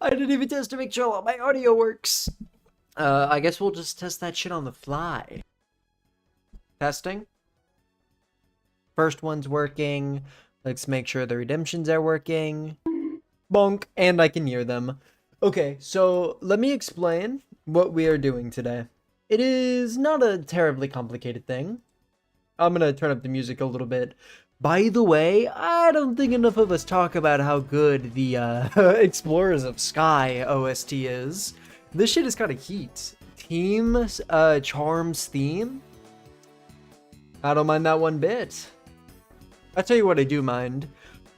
I didn't even test to make sure my audio works. I guess we'll just test that shit on the fly. Testing. First one's working. Let's make sure the redemptions are working. Bonk, and I can hear them. Okay, so let me explain what we are doing today. It is not a terribly complicated thing. I'm gonna turn up the music a little bit. By the way, I don't think enough of us talk about how good the Explorers of Sky OST is. This shit is kind of heat. Team Charms theme? I don't mind that one bit. I tell you what I do mind.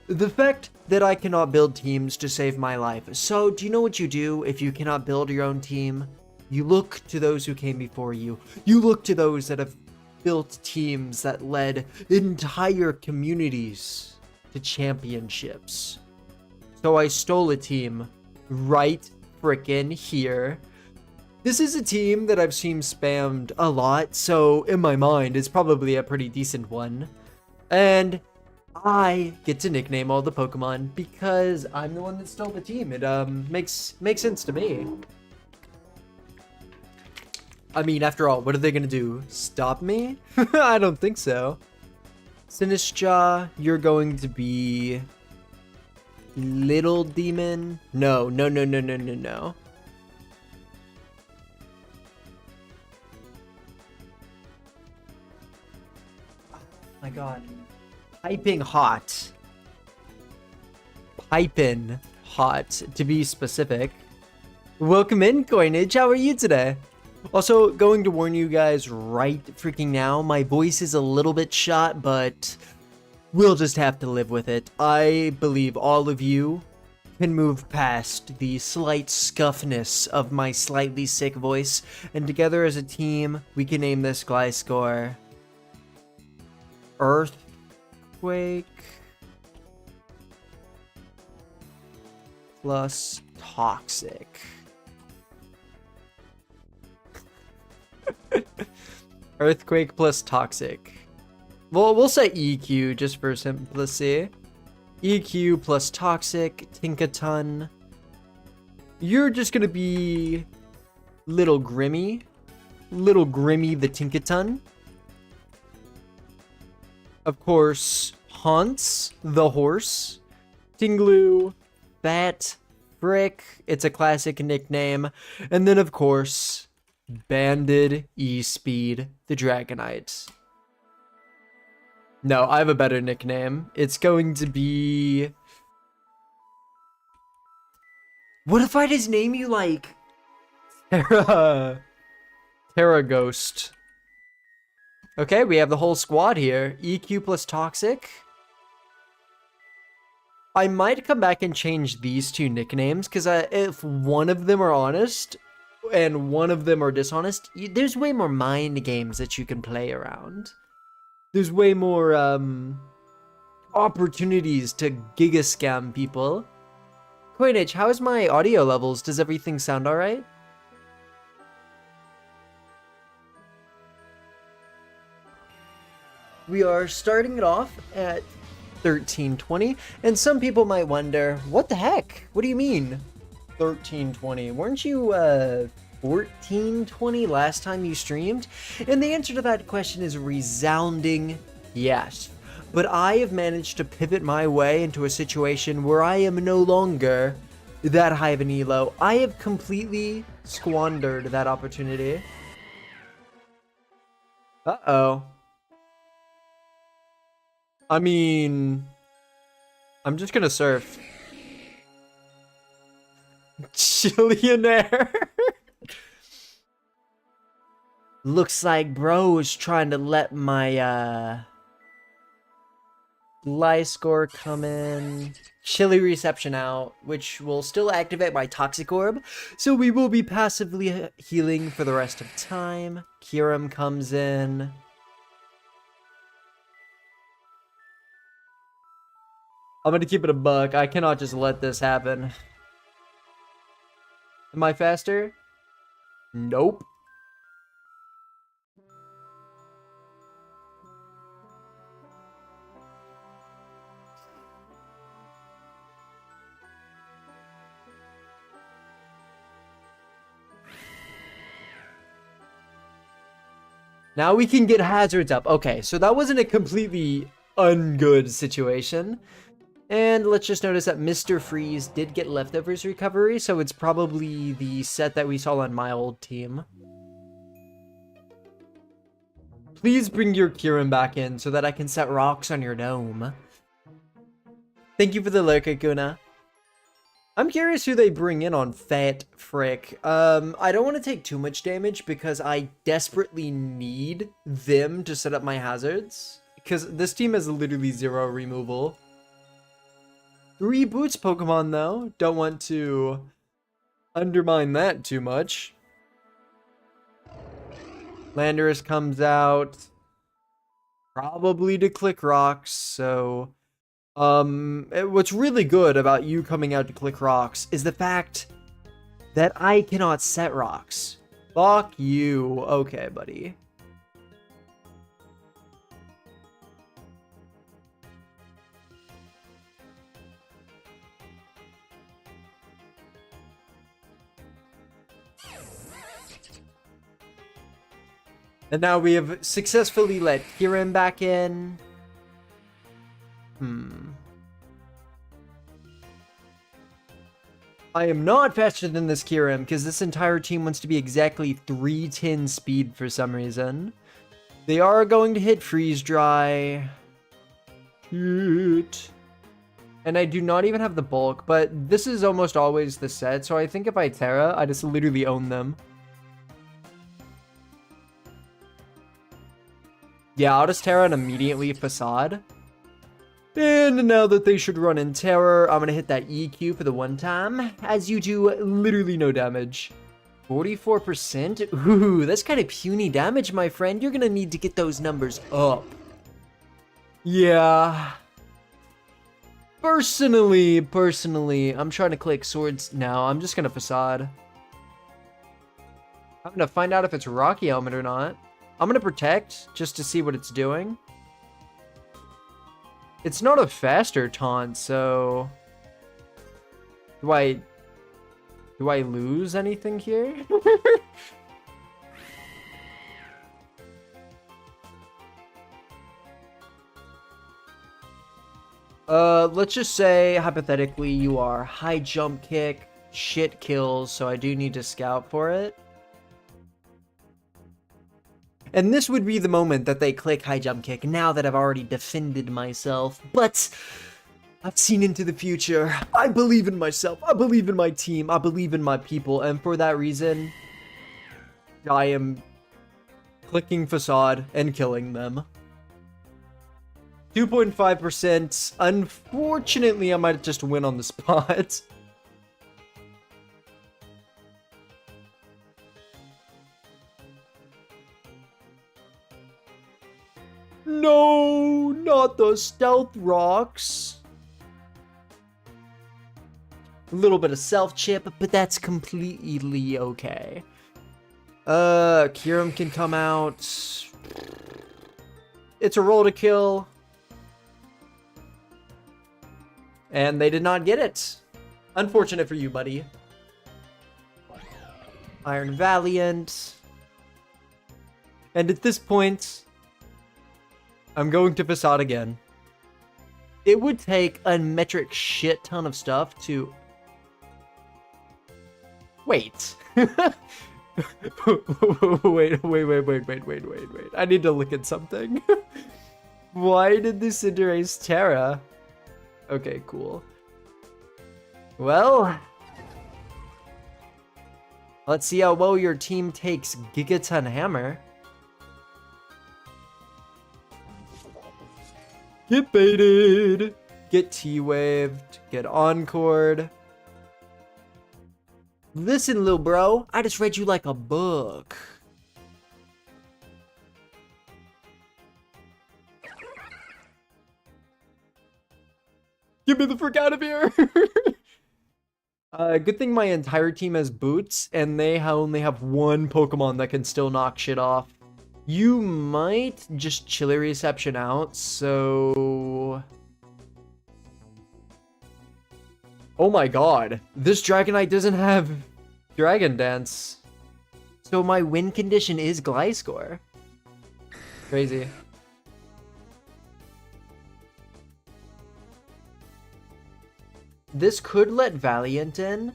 The fact that I cannot build teams to save my life. So, do you know what you do if you cannot build your own team? You look to those who came before you. You look to those that have built teams that led entire communities to championships. So I stole a team right frickin' here. This is a team that I've seen spammed a lot, so in my mind, it's probably a pretty decent one. And I get to nickname all the Pokemon because I'm the one that stole the team. It makes sense to me. I mean, after all, what are they gonna do? Stop me? I don't think so. Sinistra, you're going to be Little Demon. No, no, no, no, no, no, no. Oh my god. Piping hot. Piping hot, to be specific. Welcome in, Coinage. How are you today? Also, going to warn you guys right freaking now, my voice is a little bit shot, but we'll just have to live with it. I believe all of you can move past the slight scuffness of my slightly sick voice, and together as a team, we can name this Gliscor Earthquake plus Toxic. Earthquake plus Toxic. Well, we'll say EQ just for simplicity. EQ plus Toxic, Tinkaton. You're just gonna be Little Grimmy. Little Grimmy the Tinkaton. Of course, Haunts the horse. Tinglu, Fat, Frick. It's a classic nickname. And then, of course, Banded E-Speed the Dragonite. No, I have a better nickname. It's going to be... What if I just name you, like... Terra Ghost. Okay, we have the whole squad here. EQ plus Toxic. I might come back and change these two nicknames, because if one of them are honest, and one of them are dishonest, there's way more mind games that you can play around. There's way more, opportunities to giga scam people. Coinage, how is my audio levels? Does everything sound alright? We are starting it off at 1320, and some people might wonder, what the heck? What do you mean 1320? Weren't you 1420 last time you streamed? And the answer to that question is a resounding yes. But I have managed to pivot my way into a situation where I am no longer that high of an elo. I have completely squandered that opportunity. Uh-oh. I mean, I'm just gonna surf. Chillionaire. Looks like bro is trying to let my Gliscor come in. Chilly reception out, which will still activate my Toxic Orb, so we will be passively healing for the rest of time. Kiram comes in. I'm gonna keep it a buck. I cannot just let this happen. Am I faster? Nope. Now we can get hazards up. Okay, so that wasn't a completely ungood situation. And let's just notice that Mr. Freeze did get leftovers recovery, so it's probably the set that we saw on my old team. Please bring your Kieran back in so that I can set rocks on your dome. Thank you for the lurk, Akuna. I'm curious who they bring in on Fat Frick. I don't want to take too much damage because I desperately need them to set up my hazards. Because this team has literally 0 removal. 3 Boots Pokemon though. Don't want to undermine that too much. Landorus comes out. Probably to click rocks, so... what's really good about you coming out to click rocks is the fact that I cannot set rocks. Fuck you. Okay, buddy. And now we have successfully let Kieran back in. I am not faster than this Kieran because this entire team wants to be exactly 310 speed for some reason. They are going to hit Freeze Dry. Shit. And I do not even have the bulk, but this is almost always the set, so I think if I Terra, I just literally own them. Yeah, I'll just Terra and immediately Facade. And now that they should run in Terror, I'm going to hit that EQ for the one time, as you do literally no damage. 44%? Ooh, that's kind of puny damage, my friend. You're going to need to get those numbers up. Yeah. Personally, I'm trying to click swords now. I'm just going to Facade. I'm going to find out if it's Rocky Helmet or not. I'm going to Protect, just to see what it's doing. It's not a faster taunt, so... Do I lose anything here? Let's just say, hypothetically, you are high jump kick, shit kills, so I do need to scout for it. And this would be the moment that they click high jump kick, now that I've already defended myself. But I've seen into the future. I believe in myself. I believe in my team. I believe in my people. And for that reason, I am clicking Facade and killing them. 2.5%. Unfortunately, I might just win on the spot. No, not the stealth rocks. A little bit of self chip, but that's completely okay. Kyurem can come out. It's a roll to kill. And they did not get it. Unfortunate for you, buddy. Iron Valiant. And at this point, I'm going to Facade again. It would take a metric shit ton of stuff to... Wait. wait. I need to look at something. Why did this Cinderace Terra? Okay, cool. Well... let's see how well your team takes Gigaton Hammer. Get baited, get T-waved, get encored. Listen, little bro, I just read you like a book. Get me the frick out of here. Good thing my entire team has boots, and they only have one Pokemon that can still knock shit off. You might just Chilly Reception out, so... Oh my god, this Dragonite doesn't have Dragon Dance. So my win condition is Gliscor. Crazy. This could let Valiant in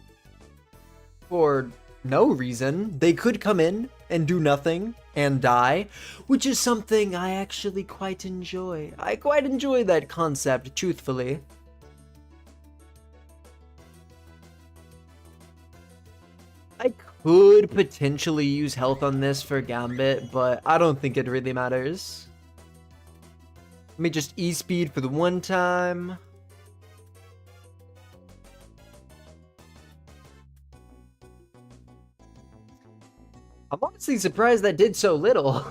for no reason. They could come in and do nothing and die, which is something I actually quite enjoy. I quite enjoy that concept, truthfully. I could potentially use health on this for Gambit, but I don't think it really matters. Let me just E-speed for the one time. I'm honestly surprised that did so little.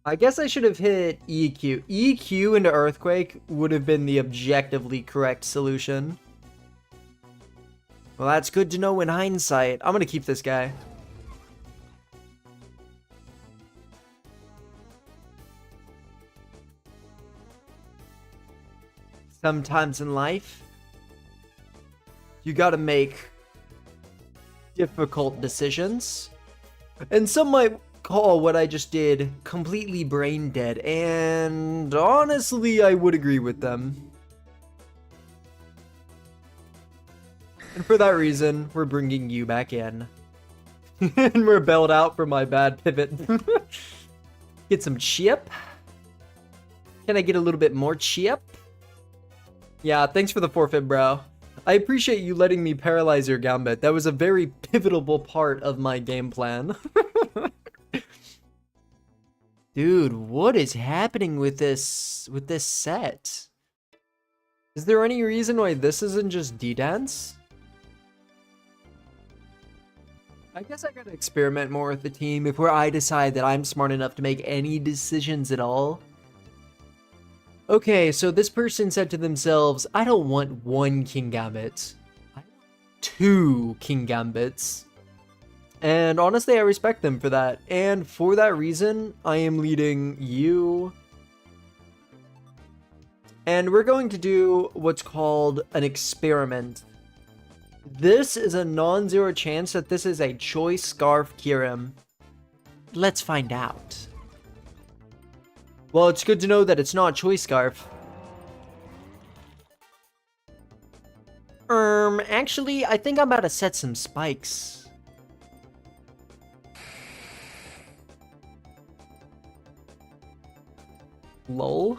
I guess I should have hit EQ. EQ into Earthquake would have been the objectively correct solution. Well, that's good to know in hindsight. I'm gonna keep this guy. Sometimes in life, you gotta make difficult decisions. And some might call what I just did completely brain dead. And honestly, I would agree with them. And for that reason, we're bringing you back in. And we're bailed out for my bad pivot. Get some chip. Can I get a little bit more chip? Yeah, thanks for the forfeit, bro. I appreciate you letting me paralyze your Gambit. That was a very pivotal part of my game plan. Dude, what is happening with this set? Is there any reason why this isn't just D-Dance? I guess I gotta experiment more with the team before I decide that I'm smart enough to make any decisions at all. Okay, so this person said to themselves, I don't want one King Gambit. I want 2 King Gambits. And honestly, I respect them for that. And for that reason, I am leading you. And we're going to do what's called an experiment. This is a non-zero chance that this is a Choice Scarf Kirim. Let's find out. Well, it's good to know that it's not Choice Scarf. Actually, I think I'm about to set some spikes. Lol?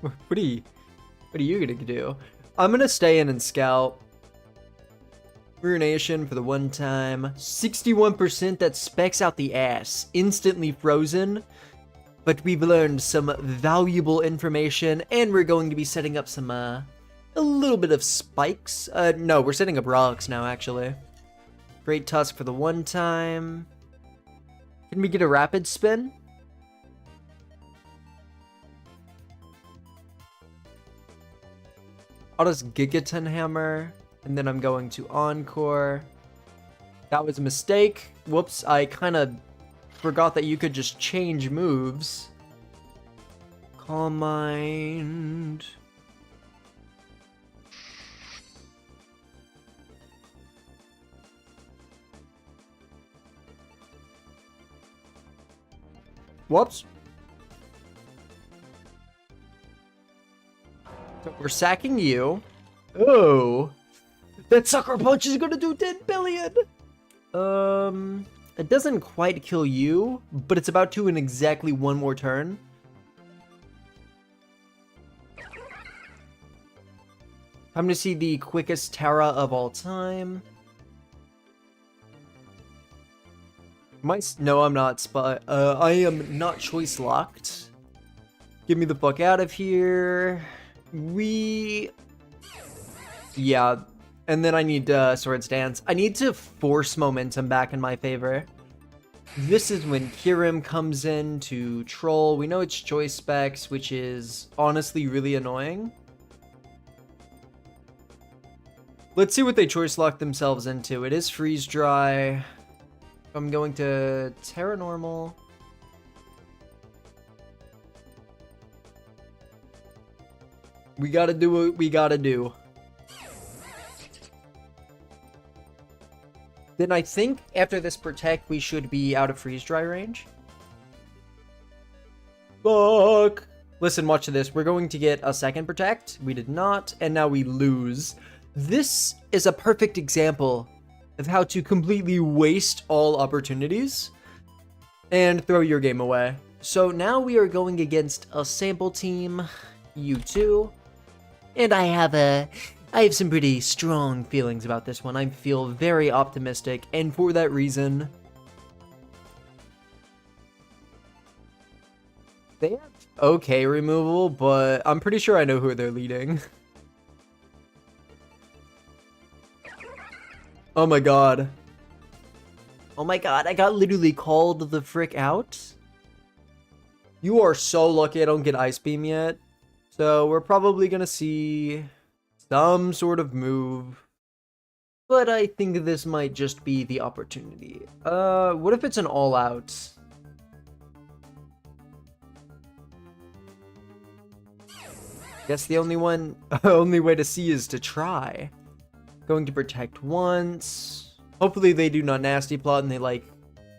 What are you gonna do? I'm gonna stay in and scout. Ruination for the one time. 61% that specs out the ass. Instantly frozen. But we've learned some valuable information, and we're going to be setting up some, a little bit of spikes. No, we're setting up rocks now, actually. Great Tusk for the one time. Can we get a rapid spin? I'll just Gigaton Hammer, and then I'm going to Encore. That was a mistake. Whoops, I kind of forgot that you could just change moves. Calm Mind. Whoops. So we're sacking you. Oh. That Sucker Punch is gonna do 10 billion! It doesn't quite kill you, but it's about to in exactly one more turn. Time to see the quickest Terra of all time. No, I'm not. I am not choice locked. Get me the fuck out of here. Yeah. And then I need Swords Dance. I need to force momentum back in my favor. This is when Kirim comes in to troll. We know it's choice specs, which is honestly really annoying. Let's see what they choice lock themselves into. It is Freeze Dry. I'm going to Terra Normal. We gotta do what we gotta do. Then I think after this Protect, we should be out of Freeze Dry range. Fuck. Listen, watch this. We're going to get a second protect. We did not, and now we lose. This is a perfect example of how to completely waste all opportunities and throw your game away. So now we are going against a sample team, U2, and I have some pretty strong feelings about this one. I feel very optimistic, and for that reason, they have okay removal, but I'm pretty sure I know who they're leading. Oh my god. Oh my god, I got literally called the frick out. You are so lucky I don't get Ice Beam yet. So we're probably gonna see some sort of move. But I think this might just be the opportunity. What if it's an all-out? Guess the only way to see is to try. Going to protect once. Hopefully they do not nasty plot and they like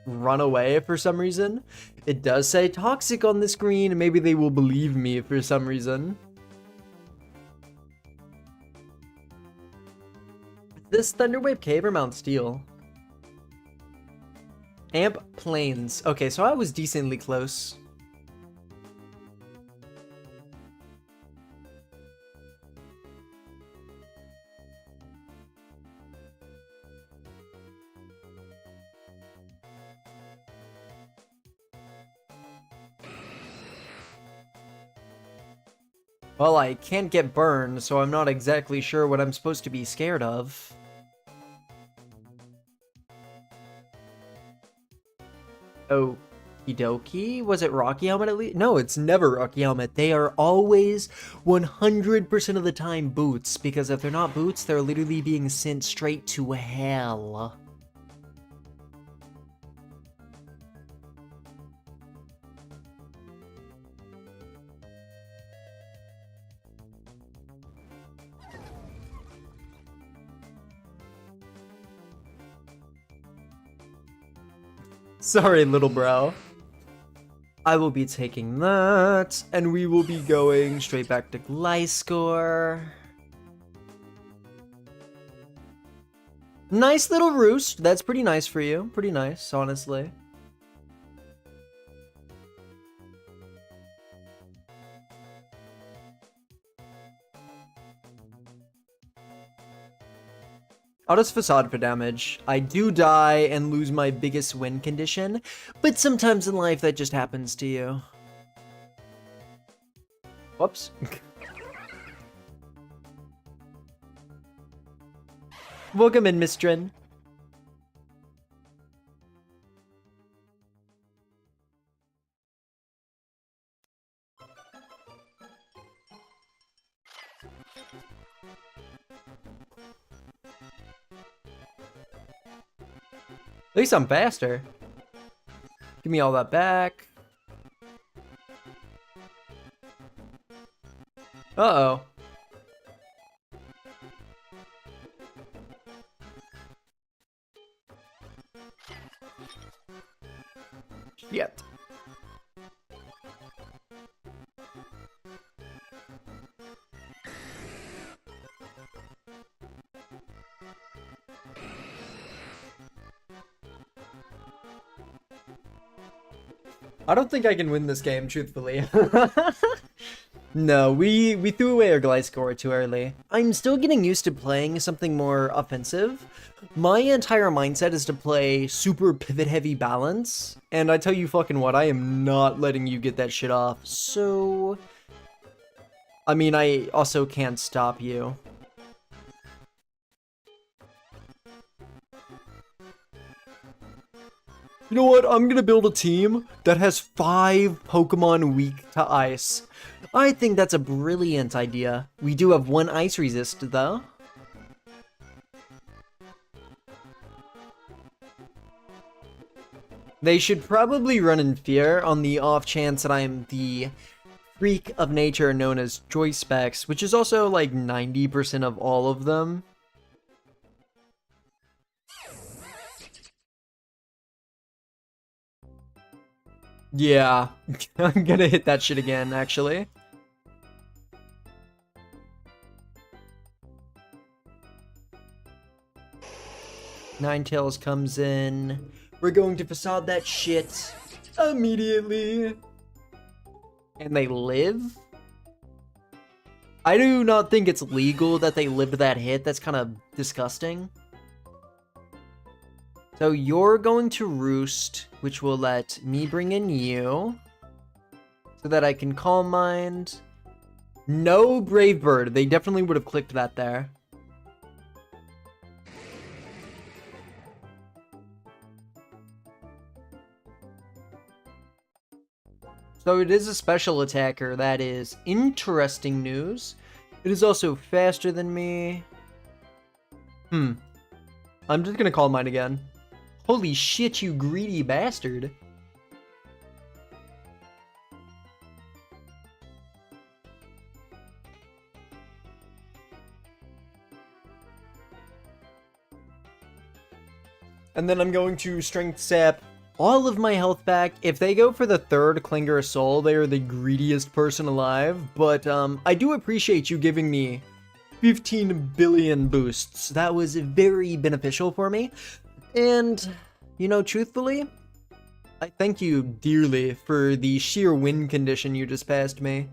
run away for some reason. It does say toxic on the screen, and maybe they will believe me for some reason. This Thunderwave Cave or Mount Steel? Amp Plains. Okay, so I was decently close. Well, I can't get burned, so I'm not exactly sure what I'm supposed to be scared of. Okie dokie? Was it Rocky Helmet at least? No, it's never Rocky Helmet. They are always 100% of the time boots, because if they're not boots, they're literally being sent straight to hell. Sorry, little bro. I will be taking that, and we will be going straight back to Gliscor. Nice little roost. That's pretty nice for you. Pretty nice, honestly. I'll just Facade for damage. I do die and lose my biggest win condition, but sometimes in life that just happens to you. Whoops. Welcome in, Mistrin. At least I'm faster. Give me all that back. Uh-oh. Shit. I don't think I can win this game, truthfully. No, we threw away our Gliscor too early. I'm still getting used to playing something more offensive. My entire mindset is to play super pivot-heavy balance, and I tell you fucking what, I am not letting you get that shit off, so... I mean, I also can't stop you. You know what? I'm gonna build a team that has 5 Pokemon weak to ice. I think that's a brilliant idea. We do have 1 ice resist, though. They should probably run in fear on the off chance that I'm the freak of nature known as Joy Specs, which is also like 90% of all of them. Yeah, I'm gonna hit that shit again, actually. Ninetales comes in. We're going to facade that shit immediately. And they live? I do not think it's legal that they lived that hit. That's kind of disgusting. So you're going to roost, which will let me bring in you. So that I can Calm Mind. No Brave Bird. They definitely would have clicked that there. So it is a special attacker. That is interesting news. It is also faster than me. I'm just gonna Calm Mind again. Holy shit, you greedy bastard. And then I'm going to Strength Sap all of my health back. If they go for the third Clinger Soul, they are the greediest person alive. But I do appreciate you giving me 15 billion boosts. That was very beneficial for me. And, you know, truthfully, I thank you dearly for the sheer win condition you just passed me.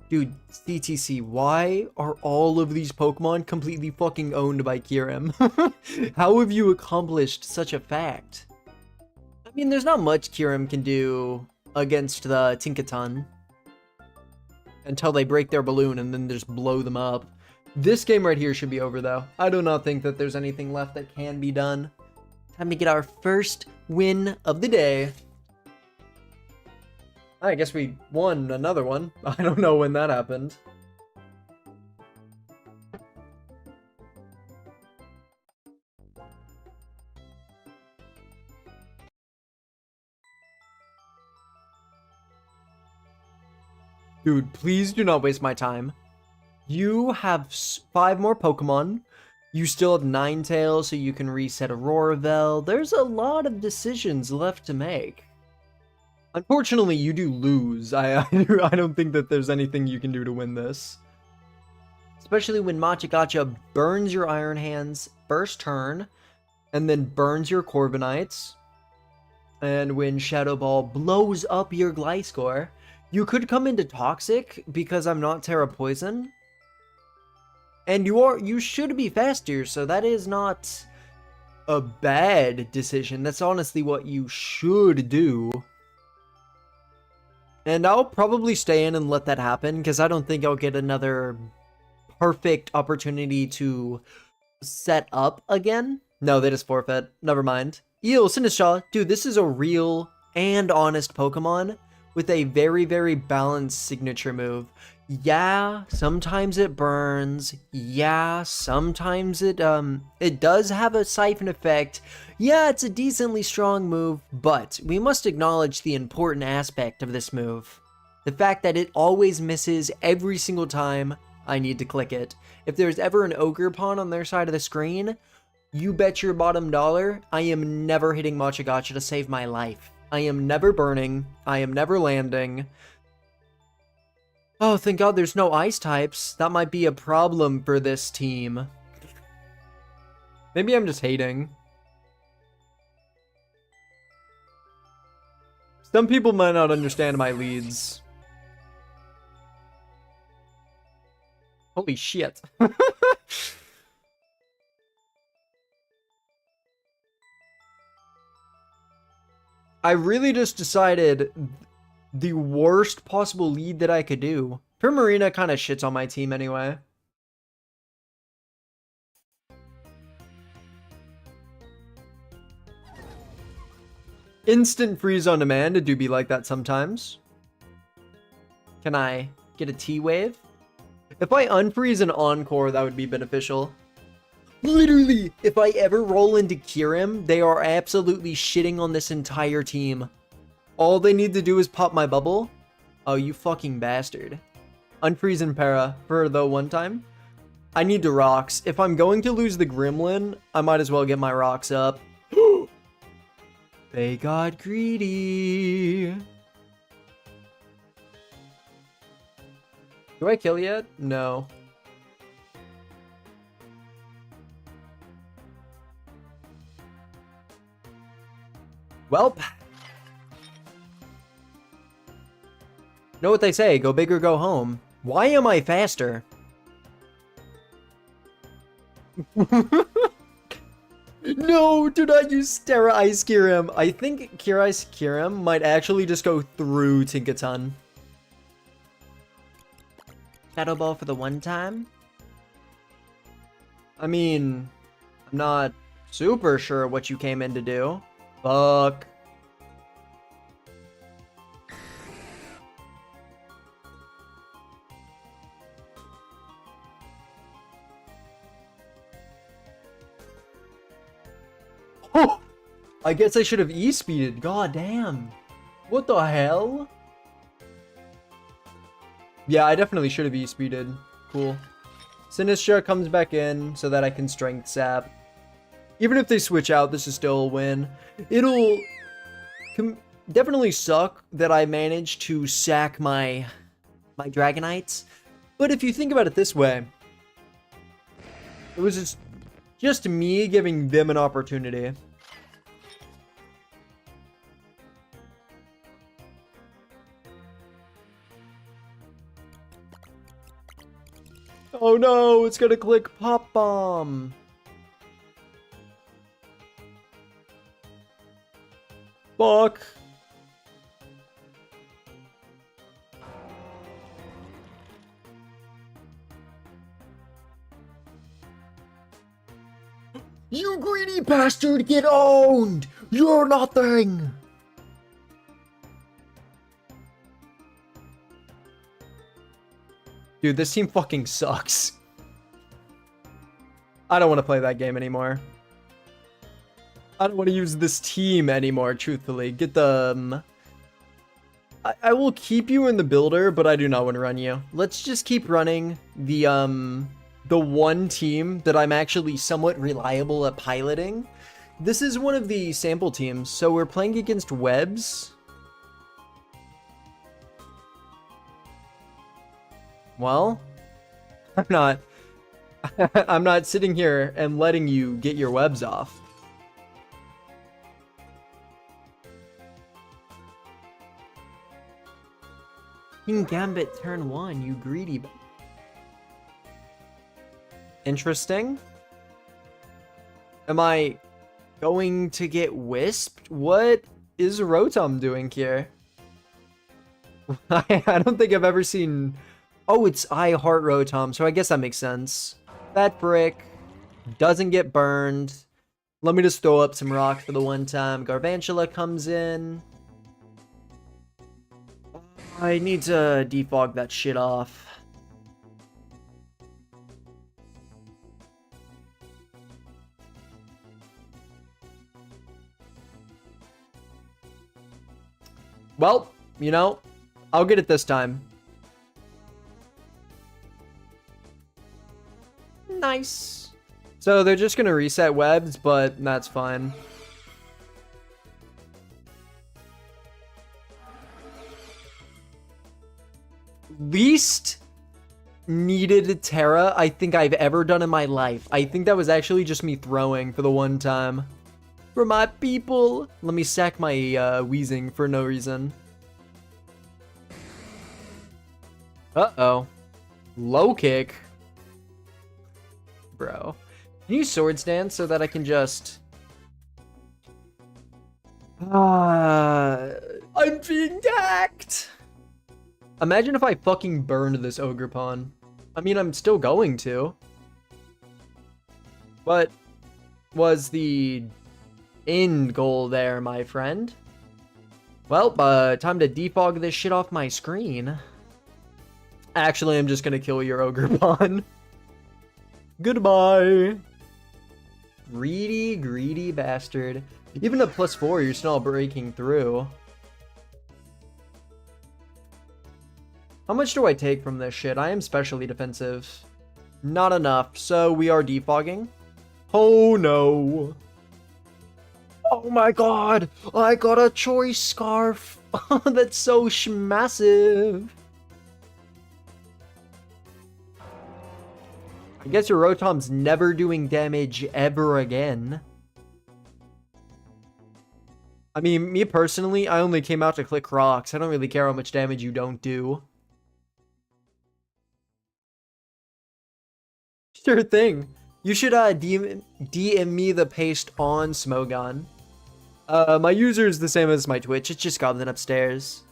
Dude, CTC, why are all of these Pokemon completely fucking owned by Kyurem? How have you accomplished such a fact? I mean, there's not much Kyurem can do against the Tinkaton until they break their balloon and then just blow them up. This game right here should be over, though. I do not think that there's anything left that can be done. Time to get our first win of the day. I guess we won another one. I don't know when that happened. Dude, please do not waste my time. You have 5 more Pokemon. You still have Ninetales, so you can reset Auroravel. There's a lot of decisions left to make. Unfortunately, you do lose. I don't think that there's anything you can do to win this. Especially when Machagacha burns your Iron Hands first turn, and then burns your Corviknights. And when Shadow Ball blows up your Gliscor, you could come into Toxic because I'm not Terra Poison. And you should be faster, so that is not a bad decision. That's honestly what you should do. And I'll probably stay in and let that happen, because I don't think I'll get another perfect opportunity to set up again. No, they just forfeit. Never mind. Eel, Sinistral, dude, this is a real and honest Pokemon with a very, very balanced signature move. Yeah, sometimes it burns. Yeah, sometimes it does have a siphon effect. Yeah, it's a decently strong move, but we must acknowledge the important aspect of this move. The fact that it always misses every single time I need to click it. If there's ever an Ogerpon on their side of the screen, you bet your bottom dollar I am never hitting Machagacha to save my life. I am never burning. I am never landing. Oh, thank God there's no ice types. That might be a problem for this team. Maybe I'm just hating. Some people might not understand my leads. Holy shit. I really just decided the worst possible lead that I could do. Primarina kind of shits on my team anyway. Instant freeze on demand, it do be like that sometimes. Can I get a T-Wave? If I unfreeze an Encore, that would be beneficial. Literally, if I ever roll into Kyurem, they are absolutely shitting on this entire team. All they need to do is pop my bubble. Oh, you fucking bastard. Unfreeze and Para for the one time. I need to rocks. If I'm going to lose the Gremlin, I might as well get my rocks up. They got greedy. Do I kill yet? No. Welp. Know what they say, go big or go home. Why am I faster? No, do not use Stera Ice Kyurem. I think Cure Ice Kyurem might actually just go through Tinkaton. Shadow Ball for the one time? I mean, I'm not super sure what you came in to do. Fuck. Oh! I guess I should have E-speeded. God damn. What the hell? Yeah, I definitely should have E-speeded. Cool. Sinistra comes back in so that I can Strength Sap. Even if they switch out, this is still a win. It'll definitely suck that I managed to sack my Dragonites. But if you think about it this way, it was just me giving them an opportunity. Oh no, it's gonna click Pop Bomb. Fuck. You greedy bastard, get owned! You're nothing! Dude, this team fucking sucks. I don't want to play that game anymore. I don't want to use this team anymore, truthfully. Get the... I will keep you in the builder, but I do not want to run you. Let's just keep running the one team that I'm actually somewhat reliable at piloting. This is one of the sample teams, so we're playing against Webs. Well, I'm not sitting here and letting you get your webs off. King Gambit turn 1, you greedy. Interesting. Am I going to get wisped? What is Rotom doing here? I don't think I've ever seen... Oh, it's I Heart Rotom, so I guess that makes sense. That brick doesn't get burned. Let me just throw up some rock for the one time. Garvantula comes in. I need to defog that shit off. Well, you know, I'll get it this time. Nice. So they're just gonna reset webs, but that's fine. Least needed Terra I think I've ever done in my life. I think that was actually just me throwing for the one time. For my people. Let me sack my wheezing for no reason. Uh-oh. Low kick. Bro. Can you Swords Dance so that I can just... I'm being hacked! Imagine if I fucking burned this Ogre Pawn. I mean, I'm still going to. What was the end goal there, my friend? Well, time to defog this shit off my screen. Actually, I'm just gonna kill your Ogre Pawn. Goodbye. Greedy, greedy bastard. Even at +4, you're still breaking through. How much do I take from this shit? I am specially defensive. Not enough, so we are defogging. Oh no. Oh my god! I got a choice scarf! That's so massive! I guess your Rotom's never doing damage ever again. I mean, me personally, I only came out to click rocks. I don't really care how much damage you don't do. Sure thing. You should DM me the paste on Smogon. My user is the same as my Twitch. It's just Goblin upstairs.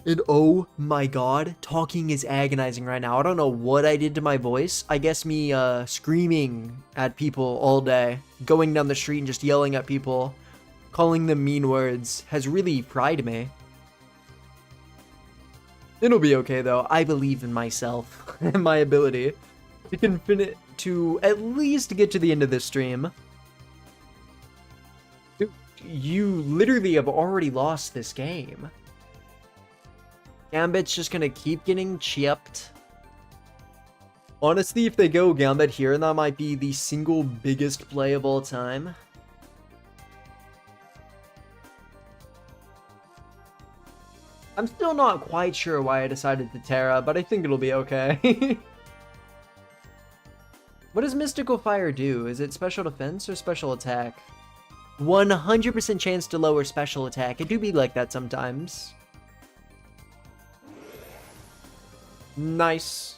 And oh my god, talking is agonizing right now. I don't know what I did to my voice. I guess me screaming at people all day, going down the street and just yelling at people, calling them mean words, has really fried me. It'll be okay though. I believe in myself and my ability to at least get to the end of this stream. Dude, you literally have already lost this game. Gambit's just gonna keep getting chipped. Honestly, if they go Gambit here, that might be the single biggest play of all time. I'm still not quite sure why I decided to Terra, but I think it'll be okay. What does Mystical Fire do? Is it special defense or special attack? 100% chance to lower special attack. It do be like that sometimes. Nice.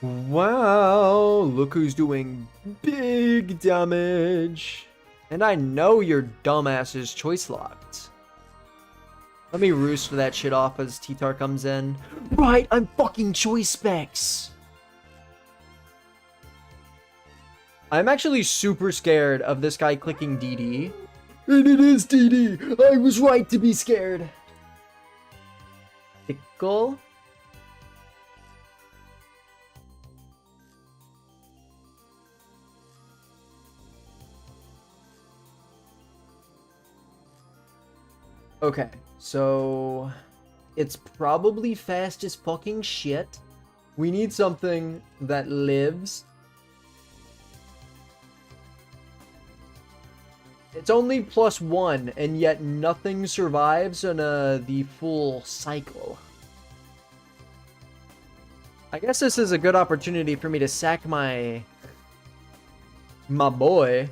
Wow, look who's doing big damage. And I know your dumbass is choice locked. Let me roost that shit off as T-Tar comes in. Right, I'm fucking choice specs. I'm actually super scared of this guy clicking DD. And it is DD. I was right to be scared. Pickle. Okay, so it's probably fast as fucking shit. We need something that lives. It's only +1, and yet nothing survives on the full cycle. I guess this is a good opportunity for me to sack my boy.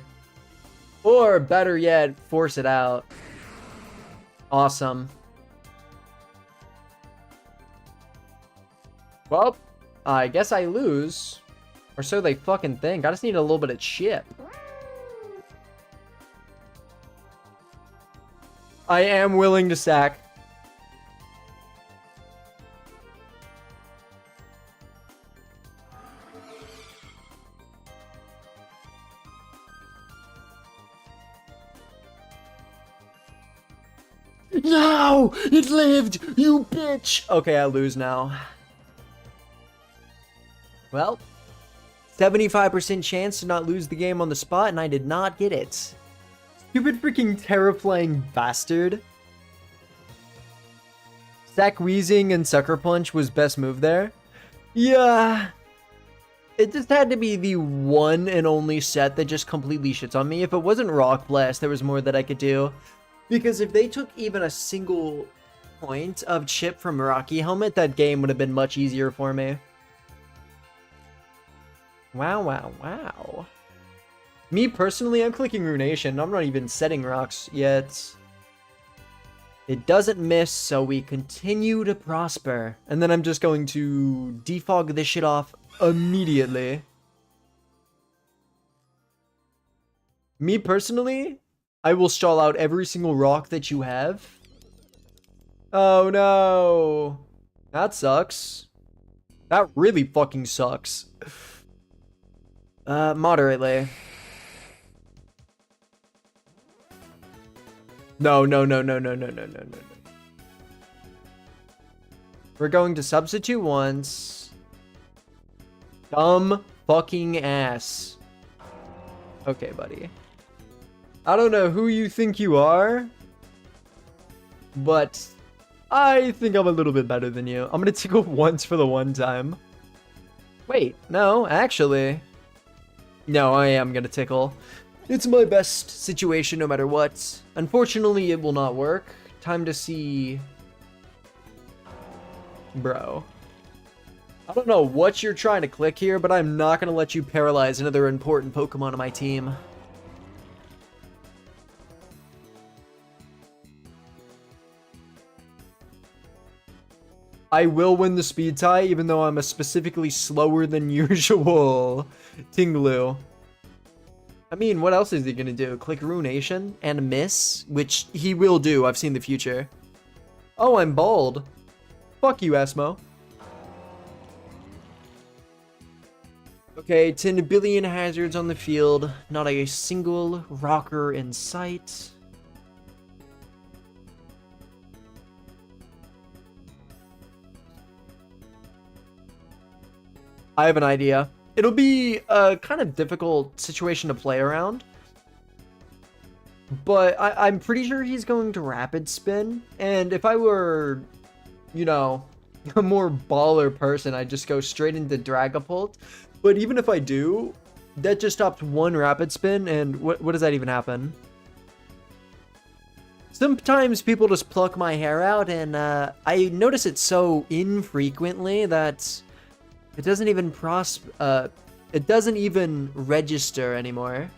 Or better yet, force it out. Awesome. Well, I guess I lose. Or so they fucking think. I just need a little bit of chip. I am willing to sack. No! It lived! You bitch! Okay, I lose now. Well, 75% chance to not lose the game on the spot, and I did not get it. Stupid freaking Terraflying bastard. Sack Wheezing and Sucker Punch was best move there. Yeah. It just had to be the one and only set that just completely shits on me. If it wasn't Rock Blast, there was more that I could do. Because if they took even a single point of chip from Rocky Helmet, that game would have been much easier for me. Wow, wow, wow. Me personally, I'm clicking Runation. I'm not even setting rocks yet. It doesn't miss, so we continue to prosper. And then I'm just going to defog this shit off immediately. Me personally, I will stall out every single rock that you have. Oh no. That sucks. That really fucking sucks. Moderately. No. We're going to substitute once. Dumb fucking ass. Okay, buddy. I don't know who you think you are, but I think I'm a little bit better than you. I'm gonna tickle once for the one time. Wait, no, actually. No, I am gonna tickle. It's my best situation no matter what. Unfortunately, it will not work. Time to see... Bro. I don't know what you're trying to click here, but I'm not gonna let you paralyze another important Pokemon on my team. I will win the speed tie, even though I'm a specifically slower than usual Tinglu. I mean, what else is he gonna do? Click Ruination and miss? Which he will do, I've seen the future. Oh, I'm bald. Fuck you, Asmo. Okay, 10 billion hazards on the field. Not a single rocker in sight. I have an idea. It'll be a kind of difficult situation to play around. But I'm pretty sure he's going to Rapid Spin. And if I were, you know, a more baller person, I'd just go straight into Dragapult. But even if I do, that just stopped one Rapid Spin. And what does that even happen? Sometimes people just pluck my hair out. And I notice it so infrequently that... it doesn't even it doesn't even register anymore.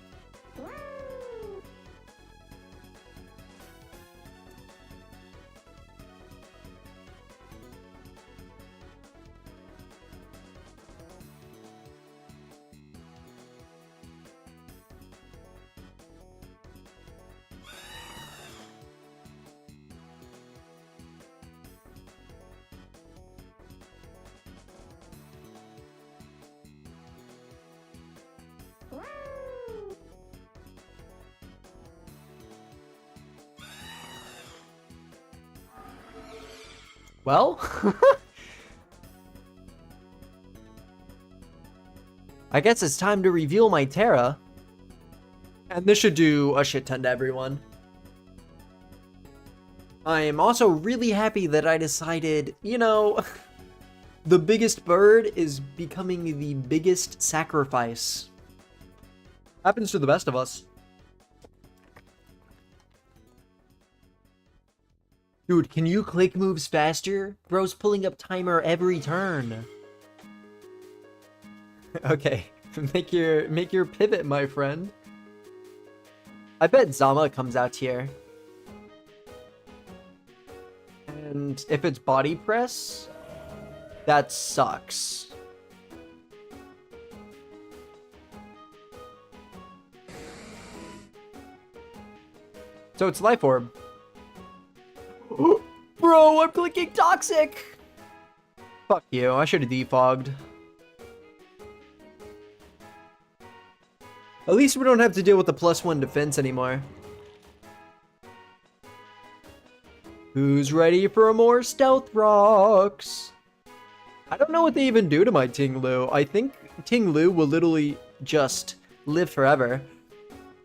Well, I guess it's time to reveal my Terra. And this should do a shit ton to everyone. I am also really happy that I decided, you know, the biggest bird is becoming the biggest sacrifice. Happens to the best of us. Dude, can you click moves faster? Bro's pulling up timer every turn. Okay, make your pivot, my friend. I bet Zama comes out here. And if it's body press, that sucks. So it's Life Orb. Bro, I'm clicking Toxic! Fuck you, I should have defogged. At least we don't have to deal with the +1 defense anymore. Who's ready for more Stealth Rocks? I don't know what they even do to my Tinglu. I think Tinglu will literally just live forever.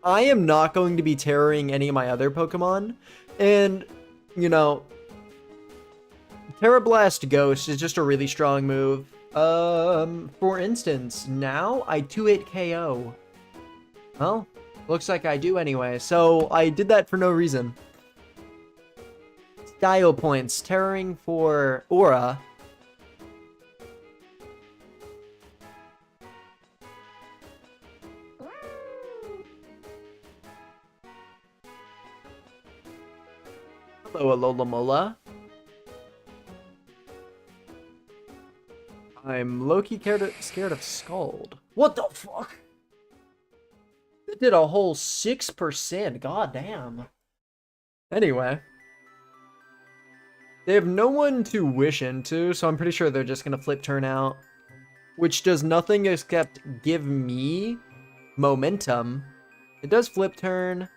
I am not going to be terroring any of my other Pokemon. And, you know, Terra Blast Ghost is just a really strong move. For instance, now I 2-hit KO. Well, looks like I do anyway. So I did that for no reason. Style points. Terroring for Aura. Hello, Alola. I'm low-key scared of Scald. What the fuck? It did a whole 6%. God damn. Anyway. They have no one to wish into, so I'm pretty sure they're just gonna flip turn out. Which does nothing except give me momentum. It does flip turn.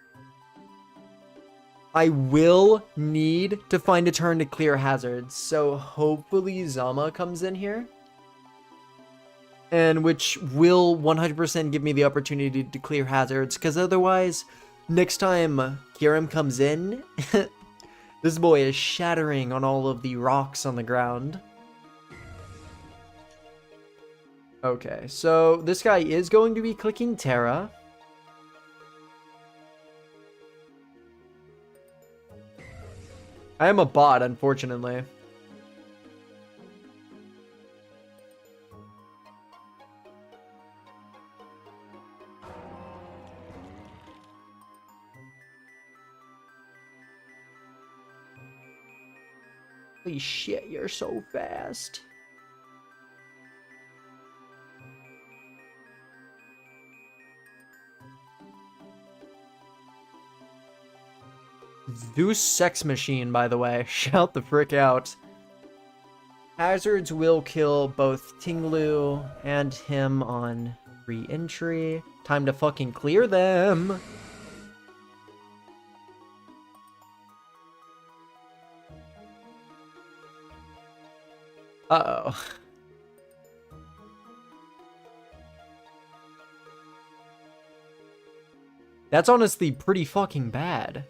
I will need to find a turn to clear hazards, so hopefully Zama comes in here. And which will 100% give me the opportunity to clear hazards, because otherwise, next time Kiram comes in, this boy is shattering on all of the rocks on the ground. Okay, so this guy is going to be clicking Terra. I am a bot, unfortunately. Holy shit, you're so fast. Zeus Sex Machine, by the way. Shout the frick out. Hazards will kill both Tinglu and him on re-entry. Time to fucking clear them. Uh-oh. That's honestly pretty fucking bad.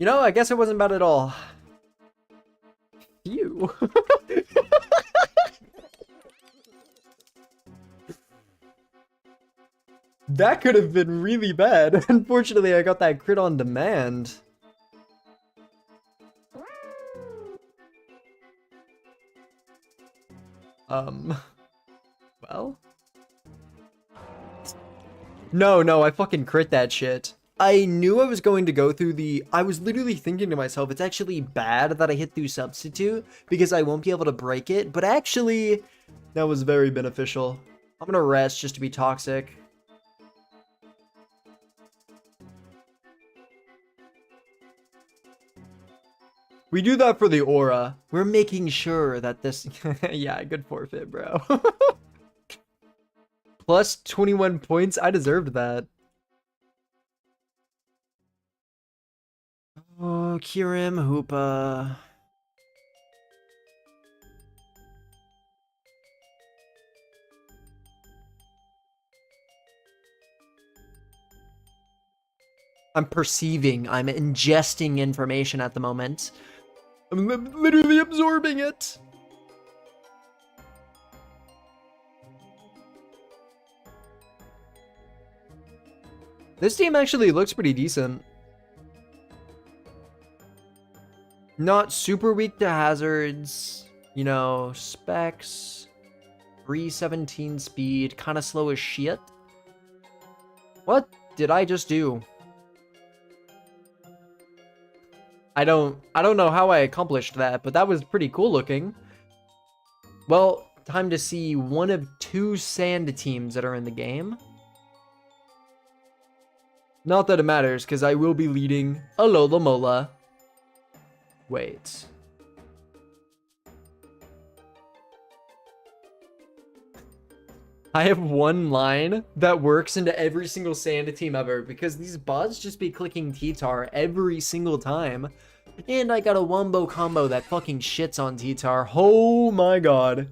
You know, I guess it wasn't bad at all. Phew. That could have been really bad. Unfortunately, I got that crit on demand. Well? No, I fucking crit that shit. I knew I was going to go through I was literally thinking to myself, it's actually bad that I hit through Substitute because I won't be able to break it, but actually, that was very beneficial. I'm gonna rest just to be toxic. We do that for the aura. We're making sure that this... Yeah, good forfeit, bro. Plus 21 points. I deserved that. Oh, Kirim, Hoopa. I'm perceiving. I'm ingesting information at the moment. I'm literally absorbing it. This team actually looks pretty decent. Not super weak to hazards. You know, specs. 317 speed. Kind of slow as shit. What did I just do? I don't know how I accomplished that, but that was pretty cool looking. Well, time to see one of two sand teams that are in the game. Not that it matters, because I will be leading Alola Mola. Wait. I have one line that works into every single sand team ever, because these bots just be clicking T-Tar every single time. And I got a wombo combo that fucking shits on T-Tar. Oh my god.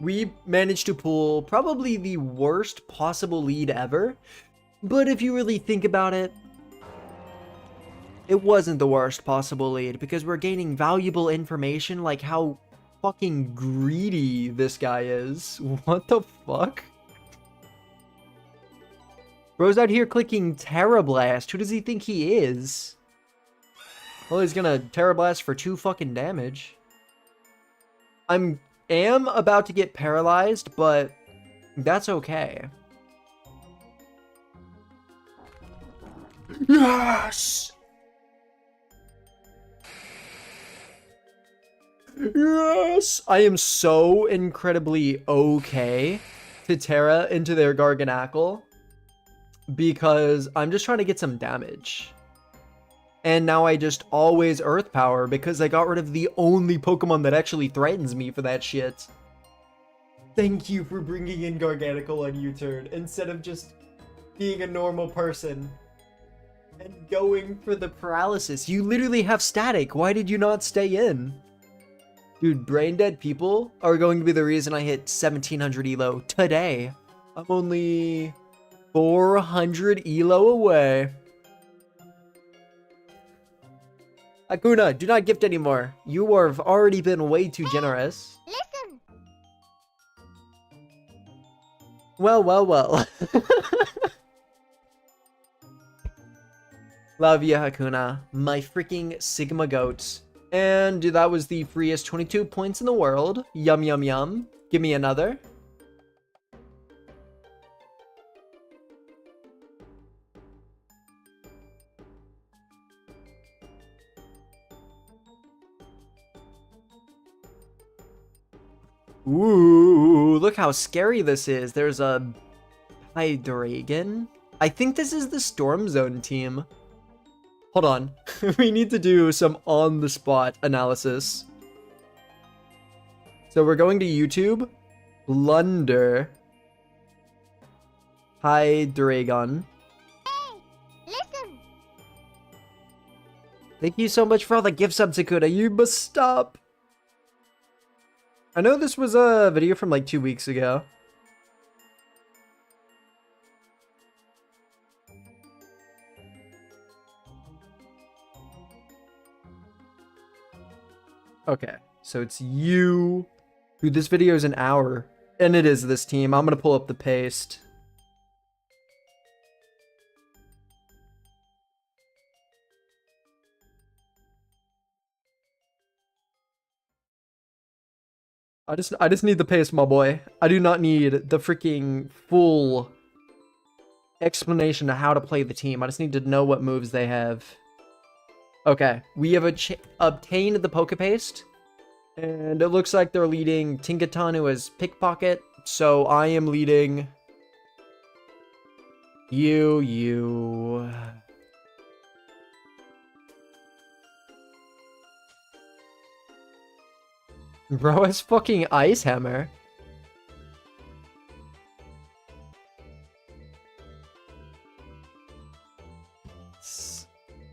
We managed to pull probably the worst possible lead ever. But if you really think about it, it wasn't the worst possible lead, because we're gaining valuable information like how fucking greedy this guy is. What the fuck? Bro's out here clicking Terra Blast. Who does he think he is? Well, he's gonna Terra Blast for 2 fucking damage. I am about to get paralyzed, but that's okay. Yes! Yes! I am so incredibly okay to Terra into their Garganackle because I'm just trying to get some damage. And now I just always Earth Power because I got rid of the only Pokemon that actually threatens me for that shit. Thank you for bringing in Gargantical on U-turn instead of just being a normal person and going for the paralysis. You literally have static. Why did you not stay in? Dude, brain dead people are going to be the reason I hit 1700 elo today. I'm only 400 elo away. Akuna, do not gift anymore. You have already been way too generous. Listen. Well. Love ya, Hakuna. My freaking Sigma goat. And that was the freest 22 points in the world. Yum, yum, yum. Give me another. Ooh, look how scary this is. There's a Hydreigon. I think this is the Storm Zone team. Hold on. We need to do some on-the-spot analysis. So we're going to YouTube. Blunder. Hydreigon. Hey, listen. Thank you so much for all the gift subs, Sakura. You must stop. I know this was a video from like 2 weeks ago. Okay, so it's you. Dude, this video is an hour. And it is this team. I'm gonna pull up the paste. I just need the paste, my boy. I do not need the freaking full explanation of how to play the team. I just need to know what moves they have. Okay, we have obtained the Pokepaste, and it looks like they're leading Tinkatanu as Pickpocket, so I am leading you. Bro, it's fucking Ice Hammer.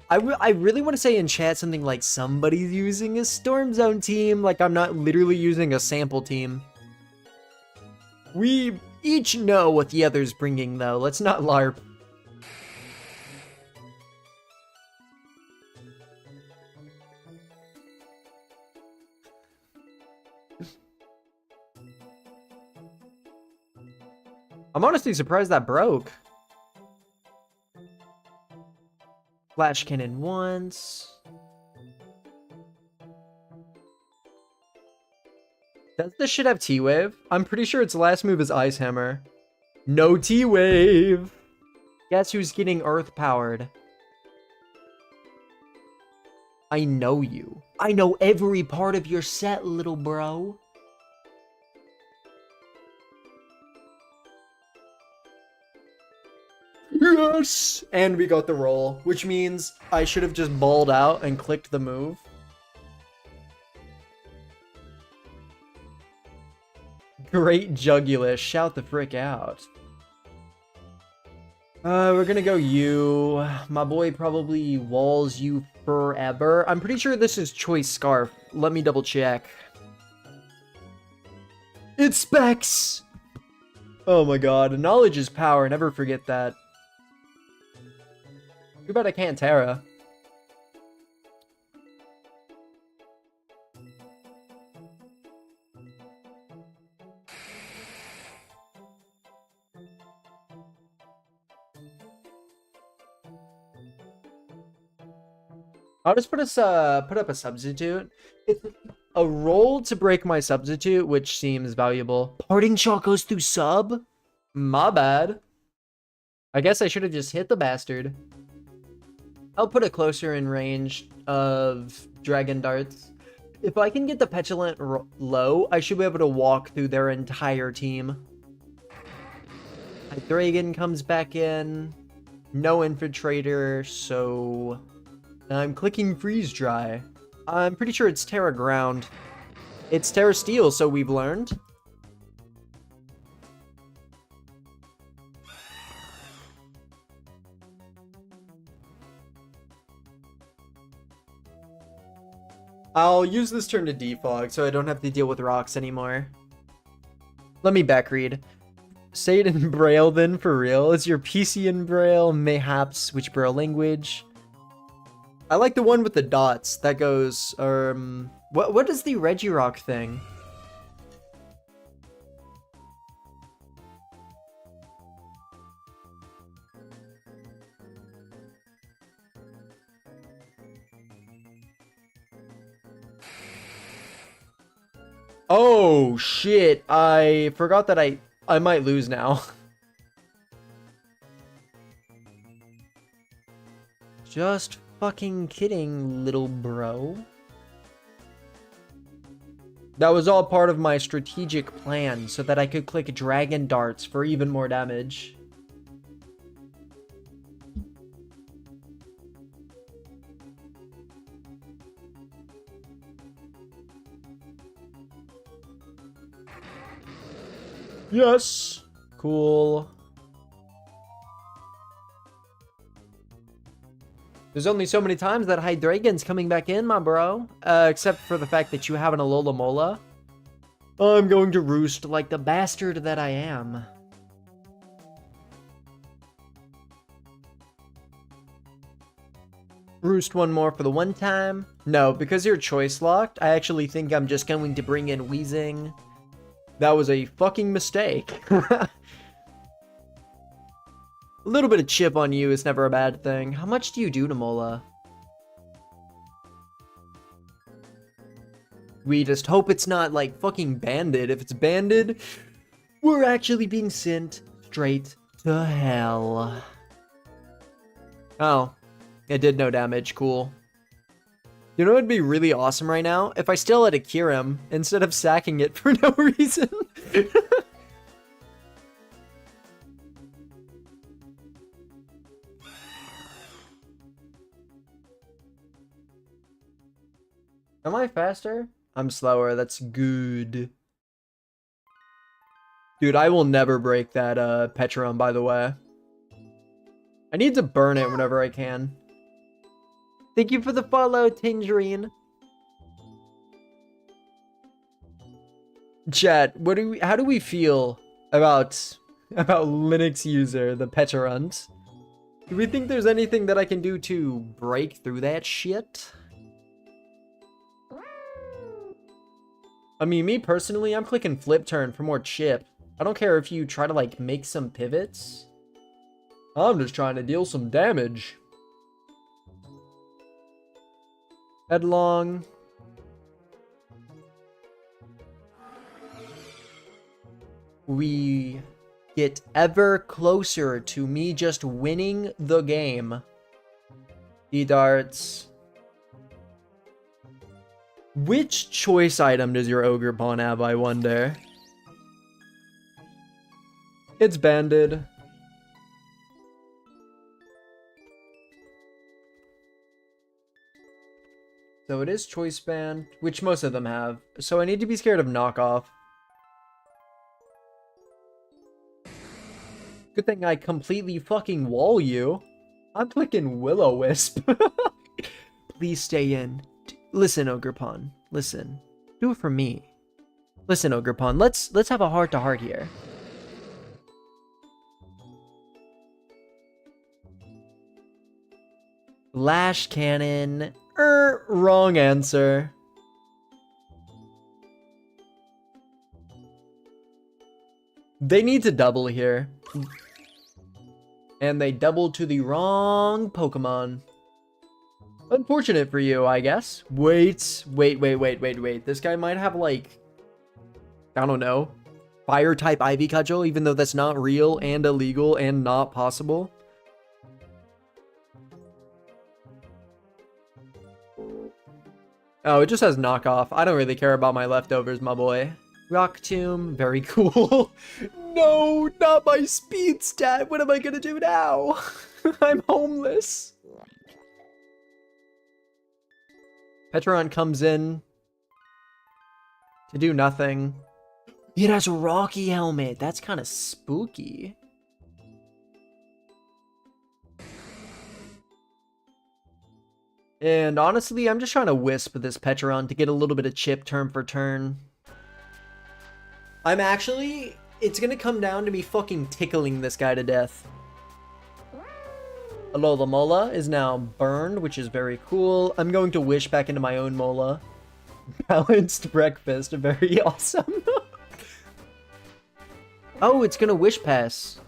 I really want to say in chat something like somebody's using a Storm Zone team, like I'm not literally using a sample team. We each know what the other's bringing though, let's not LARP. I'm honestly surprised that broke. Flash Cannon once. Does this shit have T-Wave? I'm pretty sure its last move is Ice Hammer. No T-Wave! Guess who's getting Earth powered? I know you. I know every part of your set, little bro. Yes! And we got the roll, which means I should have just balled out and clicked the move. Great Jugulus, shout the frick out. We're gonna go you. My boy probably walls you forever. I'm pretty sure this is Choice Scarf. Let me double check. It's Specs! Oh my god, knowledge is power, never forget that. Too bad I can't Terra. I'll just put up a substitute. It's a roll to break my substitute, which seems valuable. Parting shot goes through sub? My bad. I guess I should have just hit the bastard. I'll put it closer in range of Dragon Darts. If I can get the Petulant low, I should be able to walk through their entire team. Hydreigon comes back in. No Infiltrator, so I'm clicking Freeze Dry. I'm pretty sure it's Terra Ground. It's Terra Steel, so we've learned. I'll use this turn to defog so I don't have to deal with rocks anymore. Let me back read. Say it in Braille then, for real. Is your PC in Braille? Mayhaps which Braille language? I like the one with the dots. That goes, what is the Regirock thing? Oh shit, I forgot that I might lose now. Just fucking kidding, little bro. That was all part of my strategic plan so that I could click dragon darts for even more damage. Yes. Cool. There's only so many times that Hydreigon's coming back in, my bro. Except for the fact that you have an Alola Mola. I'm going to roost like the bastard that I am. Roost one more for the one time. No, because you're choice locked, I actually think I'm just going to bring in Weezing. That was a fucking mistake. A little bit of chip on you is never a bad thing. How much do you do to Mola? We just hope it's not, like, fucking banded. If it's banded, we're actually being sent straight to hell. Oh. It did no damage. Cool. You know what would be really awesome right now? If I still had a Kyurem instead of sacking it for no reason. Am I faster? I'm slower. That's good. Dude, I will never break that Petron, by the way. I need to burn it whenever I can. Thank you for the follow, Tangerine. Chat, how do we feel about Linux user, the Petrunt? Do we think there's anything that I can do to break through that shit? I mean, me personally, I'm clicking flip turn for more chip. I don't care if you try to, like, make some pivots. I'm just trying to deal some damage. Headlong. We get ever closer to me just winning the game. D-darts. Which choice item does your Ogre Pawn have, I wonder? It's banded. So it is choice band, which most of them have. So I need to be scared of knockoff. Good thing I completely fucking wall you. I'm clicking Will-O-Wisp. Please stay in. Listen, Ogrepon. Listen. Do it for me. Listen, Ogrepon. Let's have a heart-to-heart here. Lash Cannon. Wrong answer. They need to double here. And they doubled to the wrong Pokemon. Unfortunate for you, I guess. Wait. This guy might have, like, I don't know, Fire-type Ivy Cudgel, even though that's not real and illegal and not possible. Oh, it just has knockoff. I don't really care about my leftovers, my boy. Rock Tomb, very cool. No, not my speed stat. What am I gonna do now? I'm homeless. Petron comes in to do nothing. It has a Rocky Helmet. That's kind of spooky. And honestly, I'm just trying to wisp this Petron to get a little bit of chip turn for turn. It's gonna come down to me fucking tickling this guy to death. Alola Mola is now burned, which is very cool. I'm going to wish back into my own Mola. Balanced breakfast, very awesome. Oh, it's gonna wish pass.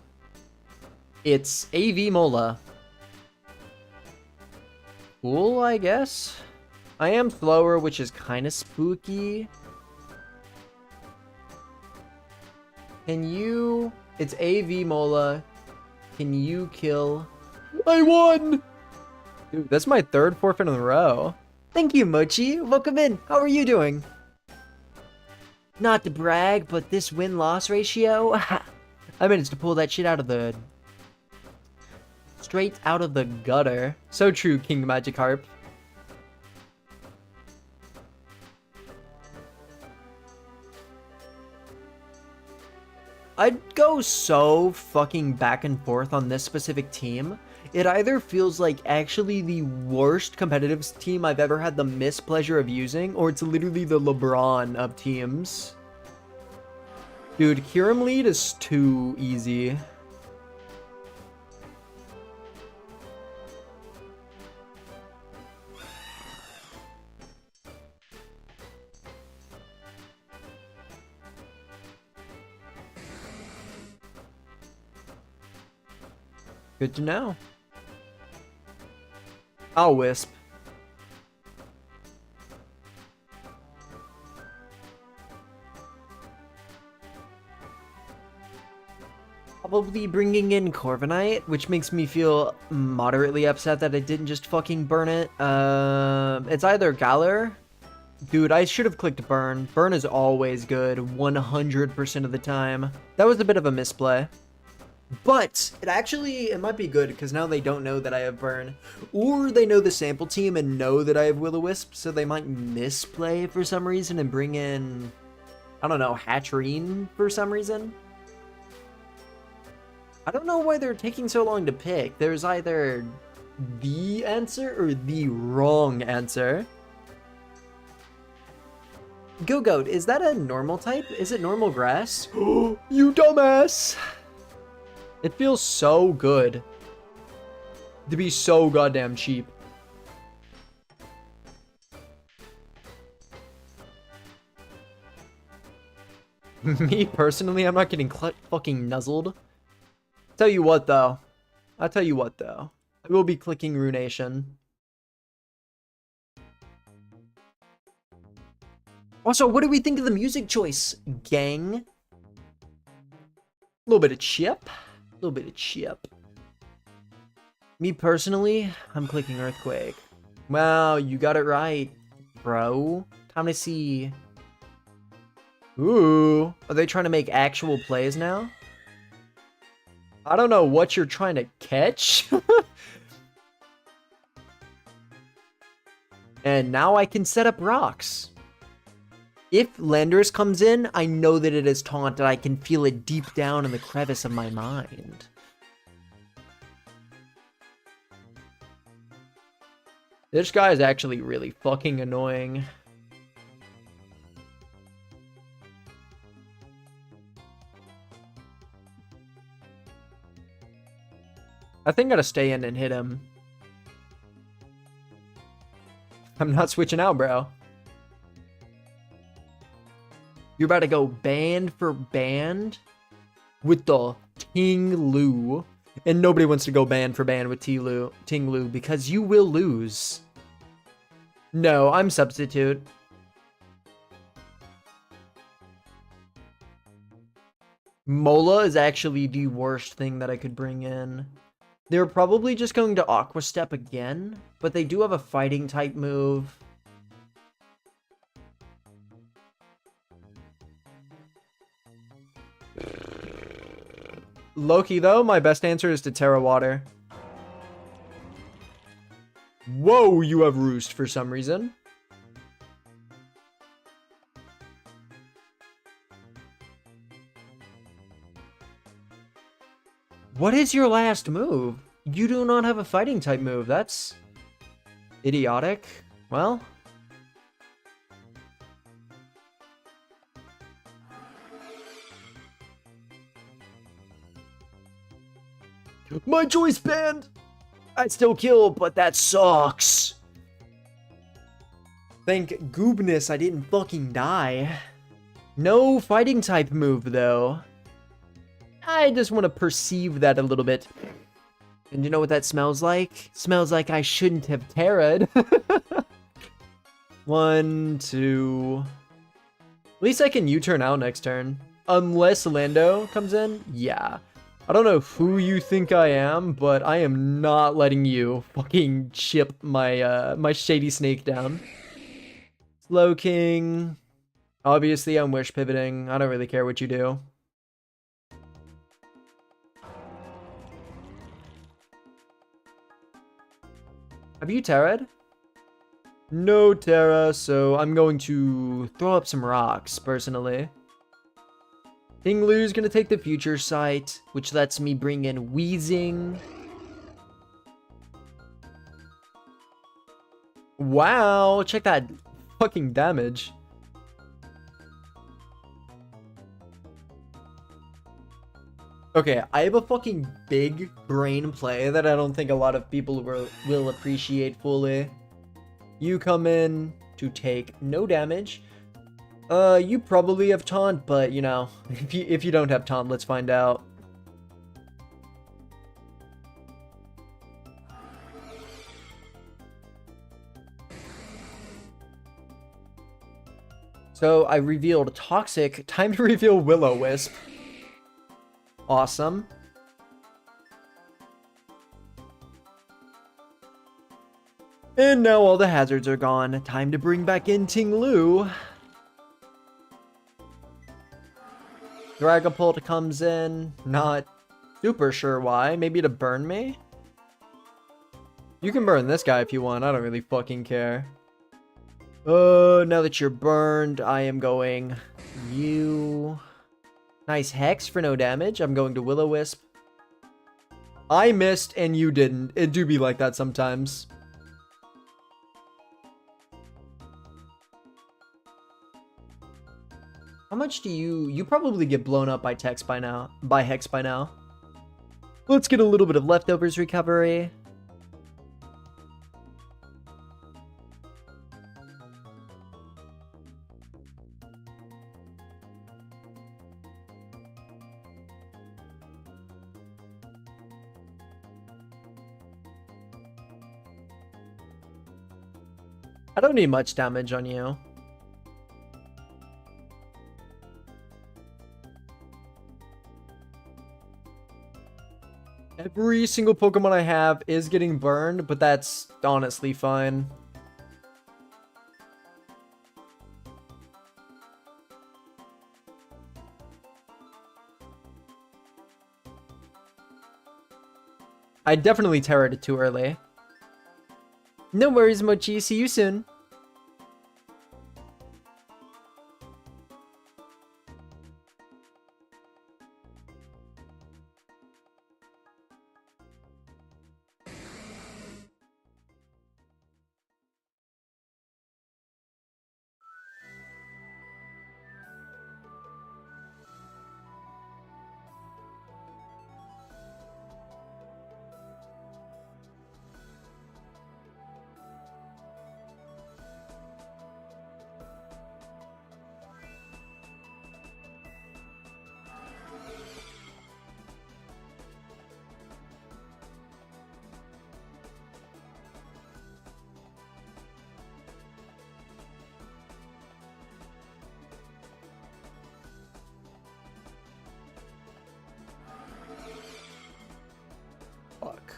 It's AV Mola. Cool, I guess. I am slower, which is kind of spooky. Can you... It's AV Mola. Can you kill... I won! Dude, that's my third forfeit in a row. Thank you, Mochi. Welcome in. How are you doing? Not to brag, but this win-loss ratio... I managed to pull that shit out of the... Straight out of the gutter. So true, King Magikarp. I'd go so fucking back and forth on this specific team. It either feels like actually the worst competitive team I've ever had the mispleasure of using, or it's literally the LeBron of teams. Dude, Kyurem lead is too easy. Good to know. I'll wisp. Probably bringing in Corviknight, which makes me feel moderately upset that I didn't just fucking burn it. It's either Galar. Dude, I should have clicked burn. Burn is always good, 100% of the time. That was a bit of a misplay. But it might be good because now they don't know that I have burn, or they know the sample team and know that I have Will-O-Wisp, so they might misplay for some reason and bring in, I don't know, Hatterene for some reason. I don't know why they're taking so long to pick. There's either the answer or the wrong answer. Go-Goat, is that a normal type? Is it normal grass? You dumbass! It feels so good to be so goddamn cheap. Me personally, I'm not getting fucking nuzzled. Tell you what though. I will be clicking Runation. Also, what do we think of the music choice, gang? A little bit of chip. Me personally, I'm clicking Earthquake. Wow, you got it right, bro. Time to see. Ooh, are they trying to make actual plays now? I don't know what you're trying to catch. And now I can set up rocks. If Landorus comes in, I know that it is taunt and I can feel it deep down in the crevice of my mind. This guy is actually really fucking annoying. I think I gotta stay in and hit him. I'm not switching out, bro. You're about to go band for band with the Ting Lu. And nobody wants to go band for band with Ting Lu because you will lose. No, I'm substitute. Mola is actually the worst thing that I could bring in. They're probably just going to Aqua Step again, but they do have a fighting type move. Loki, though, my best answer is to Terra Water. Whoa, you have Roost for some reason. What is your last move? You do not have a fighting type move. That's Idiotic? Well... My choice banned! I still kill, but that sucks. Thank goodness I didn't fucking die. No fighting type move, though. I just want to perceive that a little bit. And you know what that smells like? Smells like I shouldn't have terra'd. 1, 2... At least I can U-turn out next turn. Unless Lando comes in? Yeah. I don't know who you think I am, but I am not letting you fucking chip my my shady snake down. Slow King. Obviously, I'm wish pivoting. I don't really care what you do. Have you Terra'd? No Terra, so I'm going to throw up some rocks, personally. King Lu's gonna take the future sight, which lets me bring in Wheezing. Wow, check that fucking damage. Okay, I have a fucking big brain play that I don't think a lot of people will appreciate fully. You come in to take no damage. You probably have taunt, but you know, if you don't have taunt, let's find out. So I revealed Toxic. Time to reveal Will-O-Wisp. Awesome. And now all the hazards are gone. Time to bring back in Ting Lu. Dragapult comes in. Not super sure why. Maybe to burn me? You can burn this guy if you want. I don't really fucking care. Now that you're burned, I am going... You... Nice Hex for no damage. I'm going to Will-O-Wisp. I missed and you didn't. It do be like that sometimes. How much do you probably get blown up by Hex by now. Let's get a little bit of leftovers recovery. I don't need much damage on you. Every single Pokemon I have is getting burned, but that's honestly fine. I definitely terrored it too early. No worries, Mochi. See you soon. Fuck.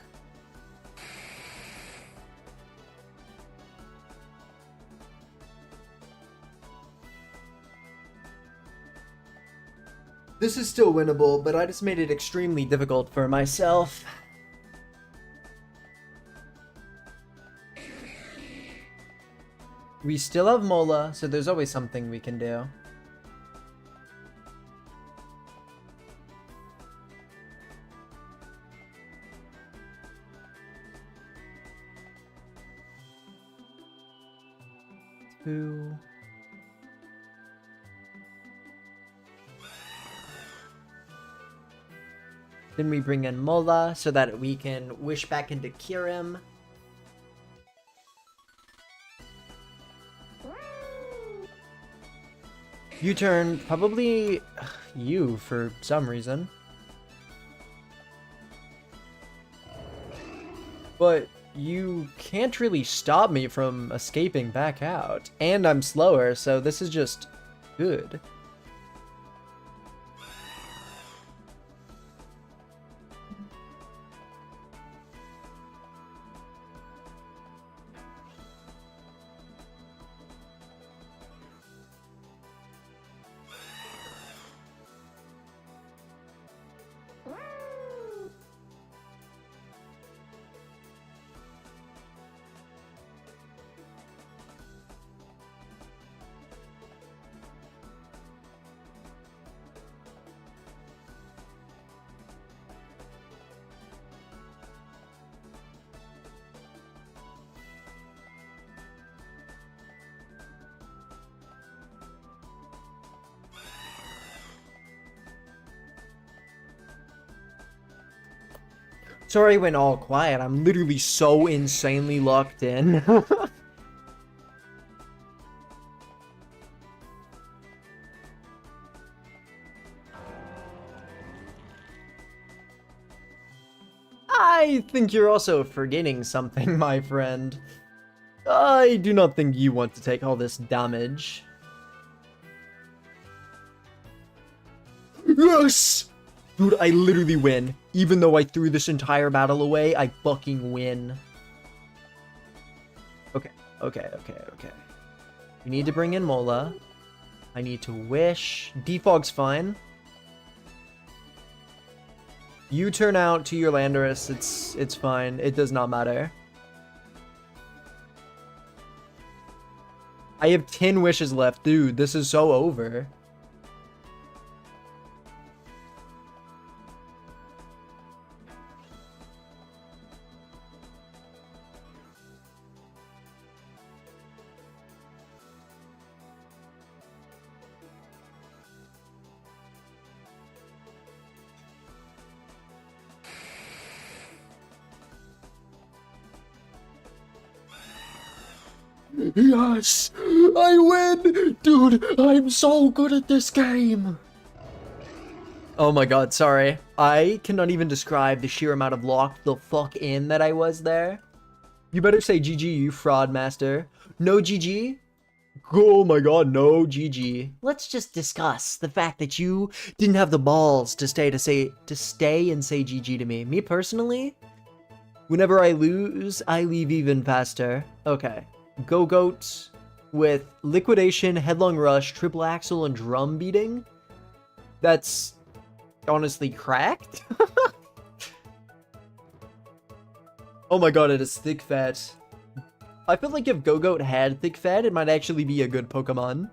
This is still winnable, but I just made it extremely difficult for myself. We still have Mola, so there's always something we can do. Boo. Then we bring in Mola so that we can wish back into Kirim. U-turn, probably you for some reason. But you can't really stop me from escaping back out. And I'm slower, so this is just good. Sorry I went all quiet. I'm literally so insanely locked in. I think you're also forgetting something, my friend. I do not think you want to take all this damage. Yes! Dude, I literally win. Even though I threw this entire battle away, I fucking win. Okay. We need to bring in Mola. I need to wish. Defog's fine. You turn out to your Landorus. It's fine. It does not matter. I have 10 wishes left. Dude, this is so over. Yes! I win! Dude, I'm so good at this game! Oh my god, sorry. I cannot even describe the sheer amount of locked the fuck in that I was there. You better say GG, you fraud master. No GG? Oh my god, no GG. Let's just discuss the fact that you didn't have the balls to stay and say GG to me. Me personally, whenever I lose, I leave even faster. Okay. Go Goat with Liquidation, Headlong Rush, Triple Axle, and Drum Beating. That's honestly cracked. Oh my god, it is Thick Fat. I feel like if Go-Goat had Thick Fat, it might actually be a good Pokemon.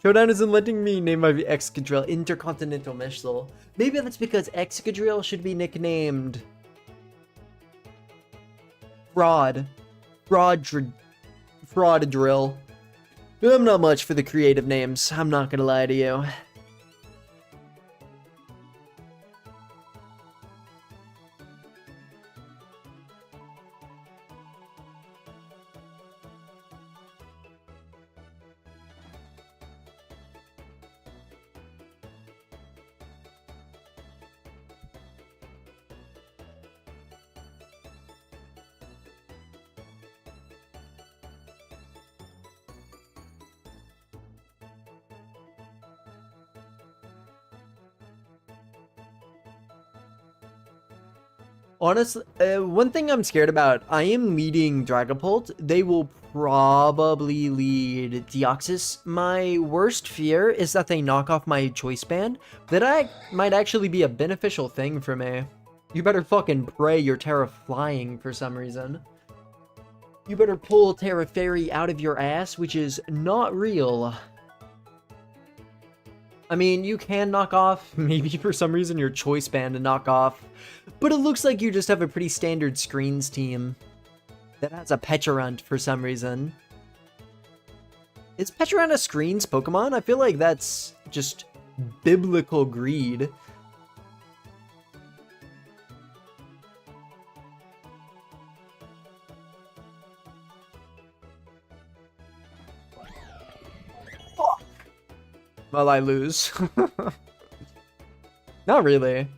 Showdown isn't letting me name my Excadrill Intercontinental Missile. Maybe that's because Excadrill should be nicknamed Fraudadrill. I'm not much for the creative names, I'm not gonna lie to you. Honestly, one thing I'm scared about, I am leading Dragapult. They will probably lead Deoxys. My worst fear is that they knock off my Choice Band. That might actually be a beneficial thing for me. You better fucking pray you're Terra flying for some reason. You better pull Terra Fairy out of your ass, which is not real. I mean, you can knock off, maybe for some reason, your Choice Band to knock off, but it looks like you just have a pretty standard screens team. that has a Pecharunt for some reason. Is Pecharunt a screens Pokemon? I feel like that's just biblical greed. Fuck. Well, I lose. Not really.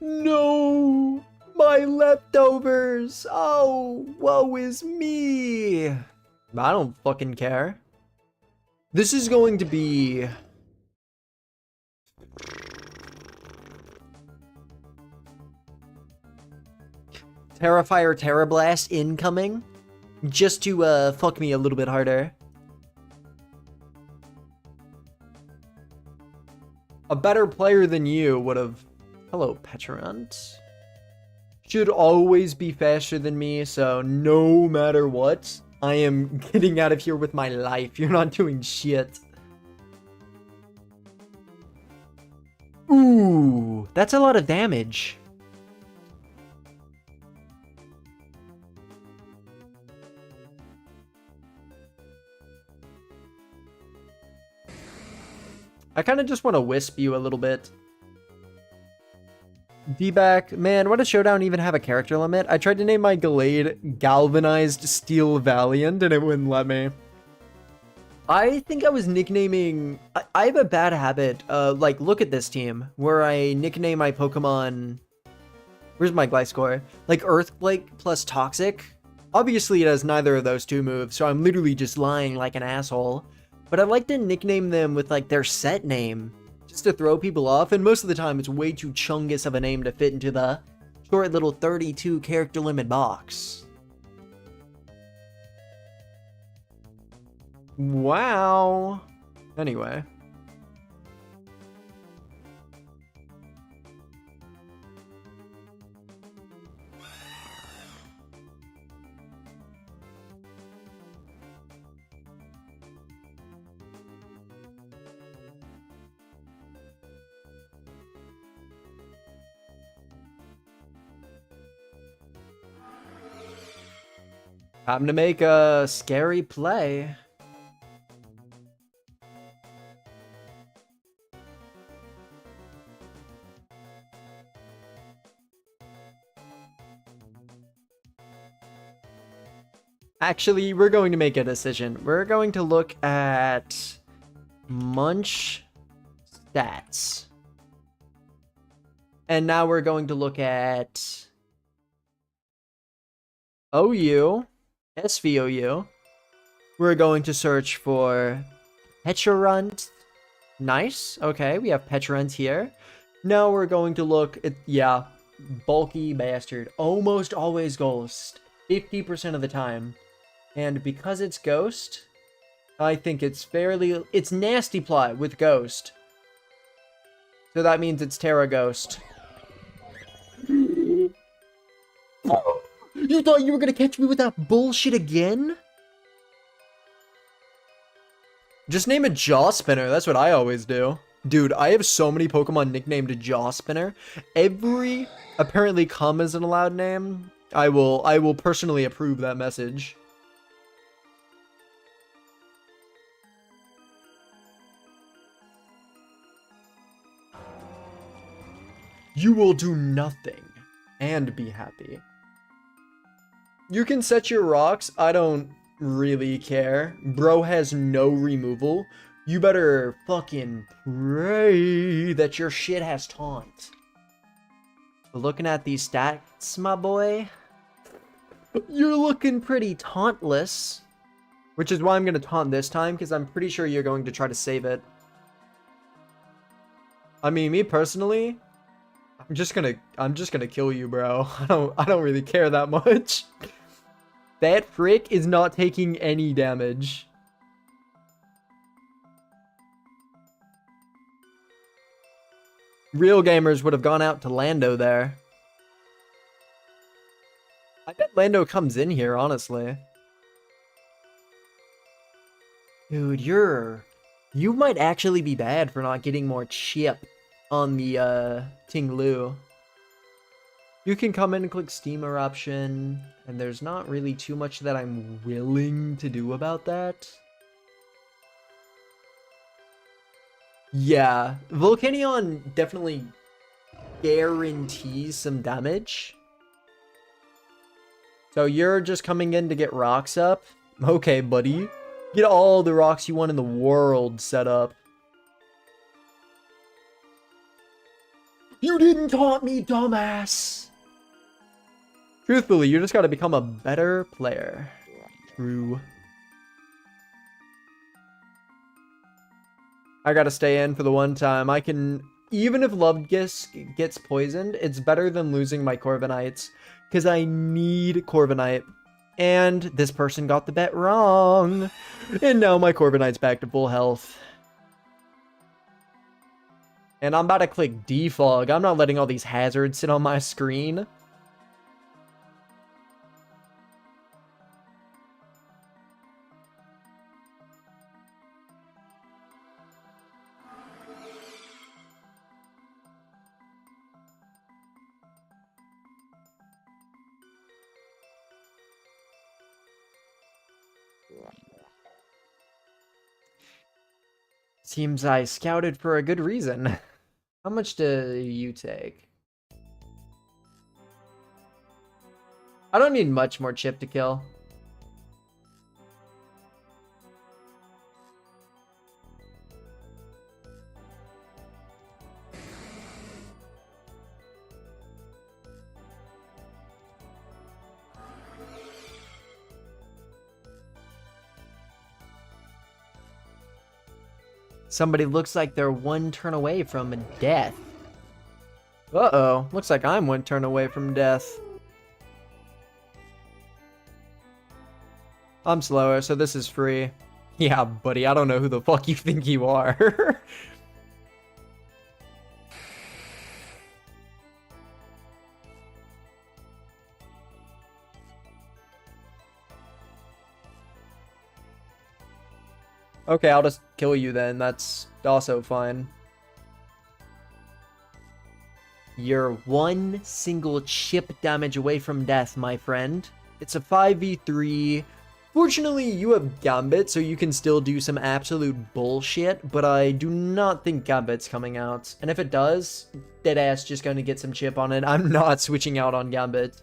No! My leftovers! Oh, woe is me! I don't fucking care. This is going to be... Terrafire Terrablast incoming? Just to, fuck me a little bit harder. A better player than you would have... Hello, Pecharunt. Should always be faster than me, so no matter what, I am getting out of here with my life. You're not doing shit. Ooh, that's a lot of damage. I kind of just want to wisp you a little bit. D-back, man, why does Showdown even have a character limit? I tried to name my Gallade Galvanized Steel Valiant and it wouldn't let me. I think I was nicknaming... I have a bad habit, like, look at this team, where I nickname my Pokemon... Where's my Gliscor? Like, Earthquake plus Toxic. Obviously, it has neither of those two moves, so I'm literally just lying like an asshole. But I like to nickname them with, like, their set name, just to throw people off, and most of the time it's way too chungus of a name to fit into the short little 32 character limit box. Wow. Anyway. Time to make a scary play. Actually, we're going to make a decision. We're going to look at Munch stats. And now we're going to look at OU, SVOU. We're going to search for Pecharunt. Nice. Okay, we have Pecharunt here. Now we're going to look at, yeah, bulky bastard. Almost always ghost. 50% of the time. And because it's ghost, I think it's fairly... It's Nasty Ply with ghost. So that means it's Terra Ghost. You thought you were gonna catch me with that bullshit again? Just name a Jaw Spinner. That's what I always do. Dude, I have so many Pokemon nicknamed Jaw Spinner. Every apparently come as an allowed name. I will personally approve that message. You will do nothing and be happy. You can set your rocks. I don't really care. Bro has no removal. You better fucking pray that your shit has taunt. Looking at these stats, my boy, you're looking pretty tauntless. Which is why I'm going to taunt this time, because I'm pretty sure you're going to try to save it. I mean, me personally, I'm just gonna kill you, bro. I don't really care that much. That frick is not taking any damage. Real gamers would have gone out to Lando there. I bet Lando comes in here, honestly. Dude, you're You might actually be bad for not getting more chip on the Ting Lu. You can come in and click Steam Eruption, and there's not really too much that I'm willing to do about that. Yeah, Volcanion definitely guarantees some damage. So you're just coming in to get rocks up? Okay, buddy. Get all the rocks you want in the world set up. You didn't taunt me, dumbass! Truthfully, you just gotta become a better player. True. I gotta stay in for the one time. I can... Even if Lovegisk gets poisoned, it's better than losing my Corviknights. Because I need Corviknight. And this person got the bet wrong. And now my Corviknight's back to full health. And I'm about to click defog. I'm not letting all these hazards sit on my screen. Seems I scouted for a good reason. How much do you take? I don't need much more chip to kill. Somebody looks like they're one turn away from death. Uh-oh. Looks like I'm one turn away from death. I'm slower, so this is free. Yeah, buddy, I don't know who the fuck you think you are. Okay, I'll just kill you then. That's also fine. You're one single chip damage away from death, my friend. It's a 5v3. Fortunately, you have Gambit, so you can still do some absolute bullshit, but I do not think Gambit's coming out. And if it does, deadass just gonna get some chip on it. I'm not switching out on Gambit.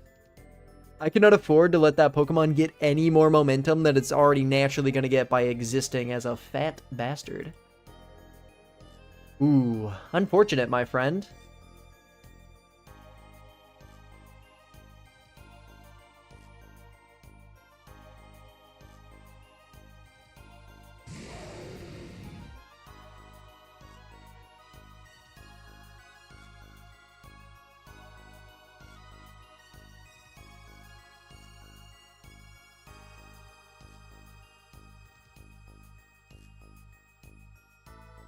I cannot afford to let that Pokemon get any more momentum that it's already naturally going to get by existing as a fat bastard. Ooh, unfortunate, my friend.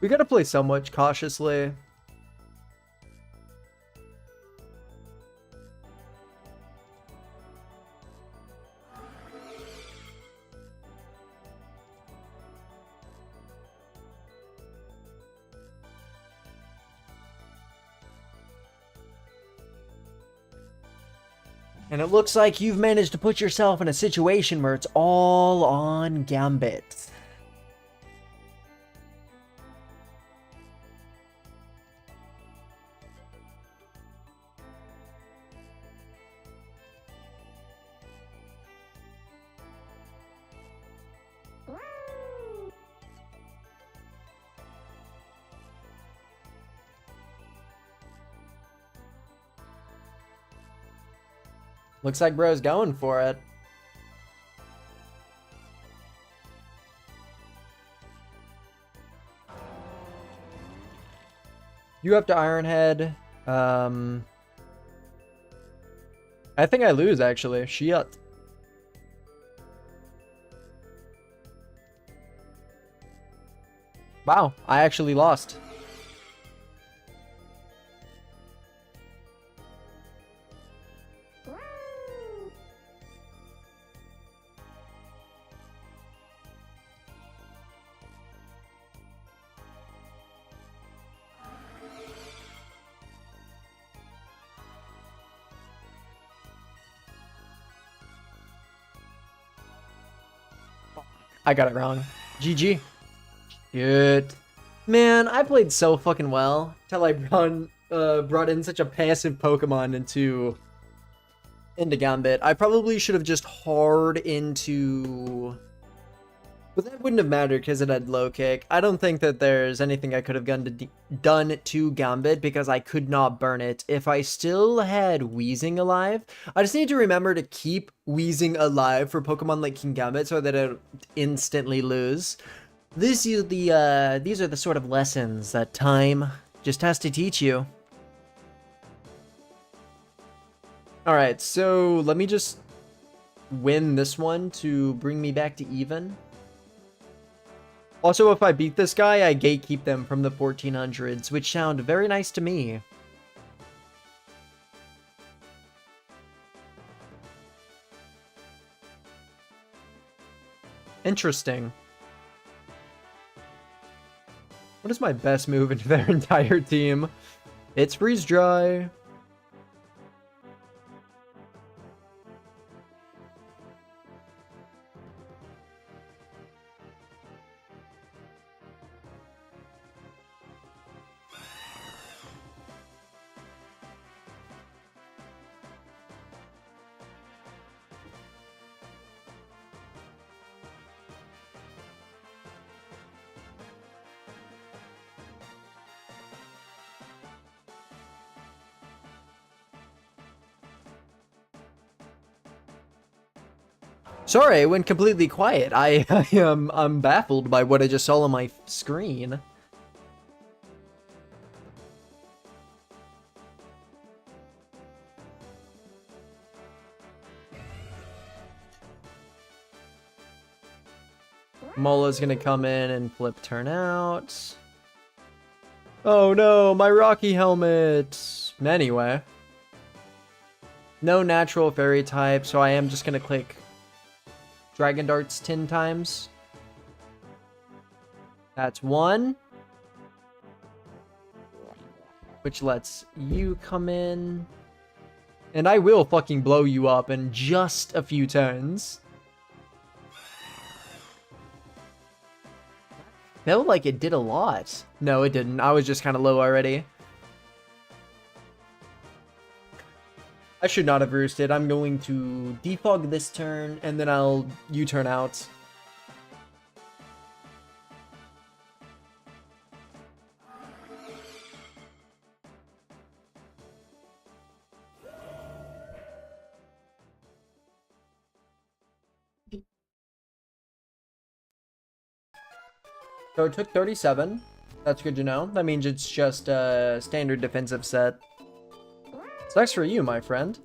We gotta play somewhat cautiously. And it looks like you've managed to put yourself in a situation where it's all on Gambit. Looks like bro's going for it. You up to Ironhead. I think I lose, actually. Shit. Wow, I actually lost. I got it wrong. GG. Shit. Man, I played so fucking well till I brought in such a passive Pokemon into Gambit. I probably should have just hard into... But that wouldn't have mattered because it had low kick. I don't think that there's anything I could have done to Gambit because I could not burn it. If I still had Weezing alive, I just need to remember to keep Weezing alive for Pokemon like King Gambit so that I don't instantly lose. These are the sort of lessons that time just has to teach you. Alright, so let me just win this one to bring me back to even. Also, if I beat this guy, I gatekeep them from the 1400s, which sound very nice to me. Interesting. What is my best move into their entire team? It's Freeze Dry. Sorry, I went completely quiet. I'm baffled by what I just saw on my screen. Mola's gonna come in and flip turn out. Oh no, my Rocky helmet. Anyway. No natural fairy type, so I am just gonna click Dragon Darts 10 times. That's one. Which lets you come in. And I will fucking blow you up in just a few turns. Felt like it did a lot. No, it didn't. I was just kind of low already. I should not have roosted. I'm going to defog this turn, and then I'll U-turn out. So it took 37. That's good to know. That means it's just a standard defensive set. Sucks for you, my friend.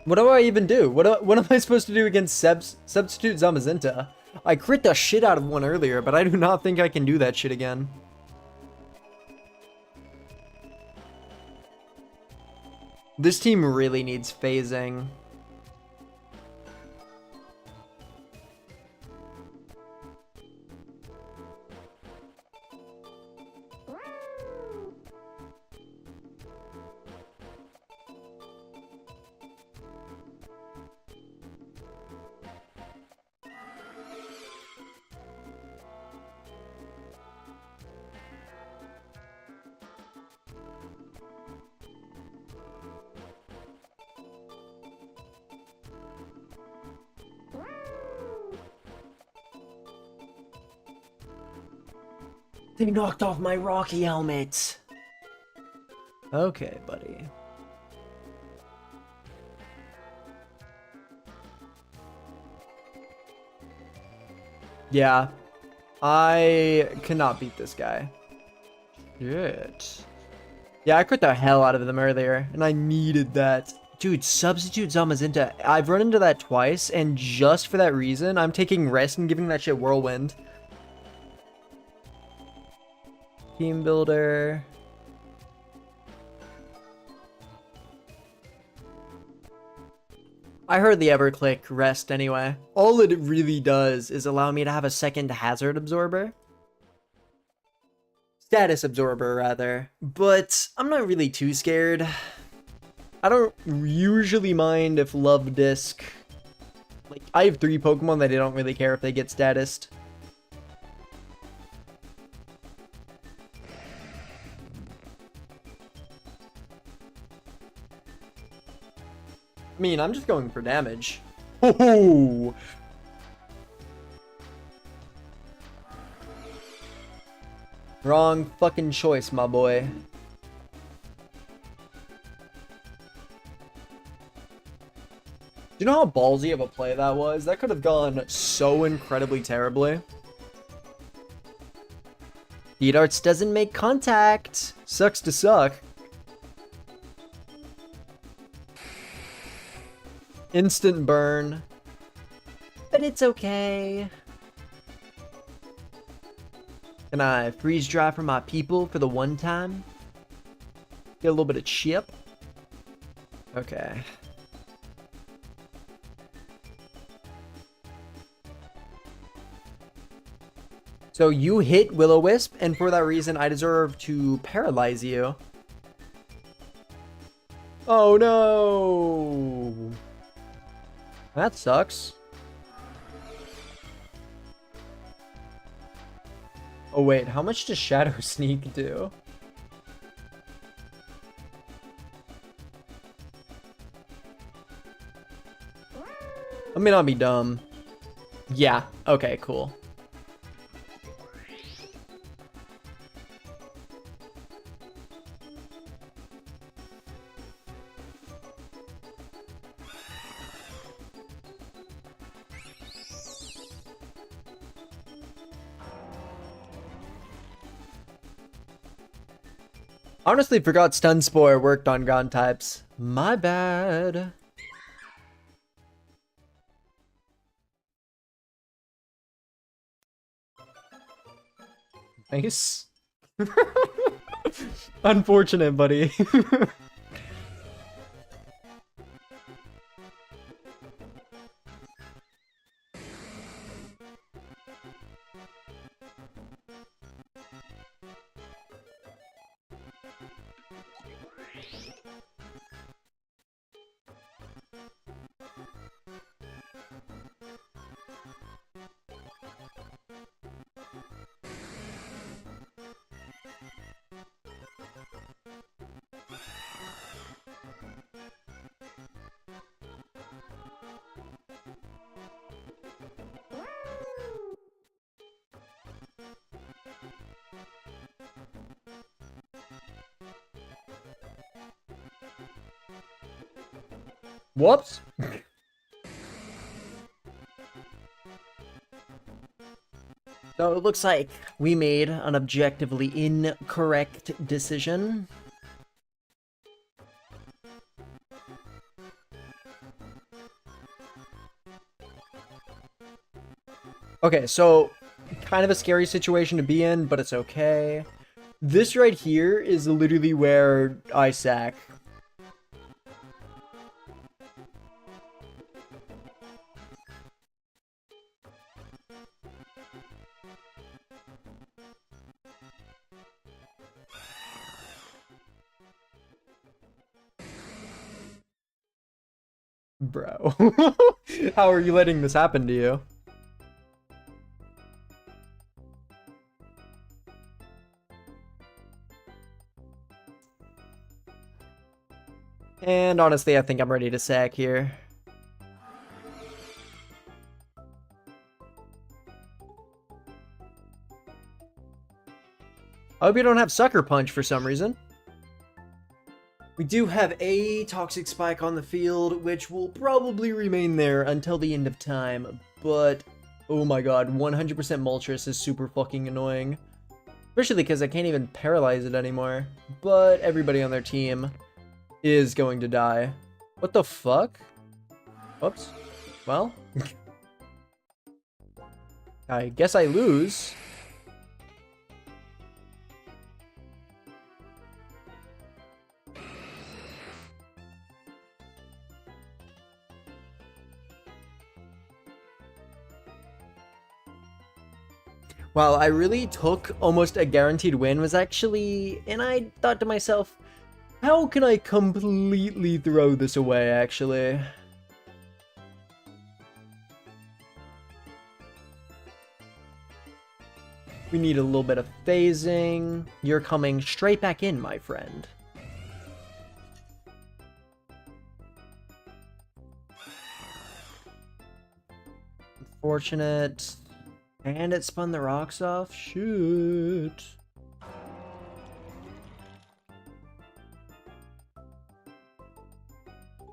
What do I even do? What am I supposed to do against Substitute Zamazenta? I crit the shit out of one earlier, but I do not think I can do that shit again. This team really needs phasing. They knocked off my Rocky helmet. Okay, buddy. Yeah. I cannot beat this guy. Shit. Yeah, I crit the hell out of them earlier, and I needed that. Dude, substitute Zamazenta. I've run into that twice, and just for that reason, I'm taking rest and giving that shit Whirlwind. Team Builder. I heard the EverClick rest anyway. All it really does is allow me to have a second hazard absorber. Status absorber, rather. But I'm not really too scared. I don't usually mind if Love Disc... Like, I have 3 Pokemon that I don't really care if they get statused. I mean, I'm just going for damage. Oh! Wrong fucking choice, my boy. Do you know how ballsy of a play that was? That could have gone so incredibly terribly. Beat Arts doesn't make contact. Sucks to suck. Instant burn. But it's okay. Can I freeze dry for my people for the one time? Get a little bit of chip. Okay. So you hit Will-O-Wisp, and for that reason, I deserve to paralyze you. Oh no! That sucks. Oh wait, how much does Shadow Sneak do? Let me not be dumb. Yeah, okay, cool. Honestly, forgot Stun Spore worked on ground types. My bad. Nice. Unfortunate, buddy. Whoops. So it looks like we made an objectively incorrect decision. Okay, so kind of a scary situation to be in, but it's okay. This right here is literally where I sack. Bro. How are you letting this happen to you? And honestly, I think I'm ready to sack here. I hope you don't have Sucker Punch for some reason. We do have a Toxic Spike on the field, which will probably remain there until the end of time, but Oh my god, 100% Moltres is super fucking annoying. Especially because I can't even paralyze it anymore. But everybody on their team is going to die. What the fuck? Whoops. Well, I guess I lose. Wow, I really took almost a guaranteed win was actually, and I thought to myself, how can I completely throw this away actually? We need a little bit of phasing. You're coming straight back in, my friend. Unfortunate. And it spun the rocks off? Shoot.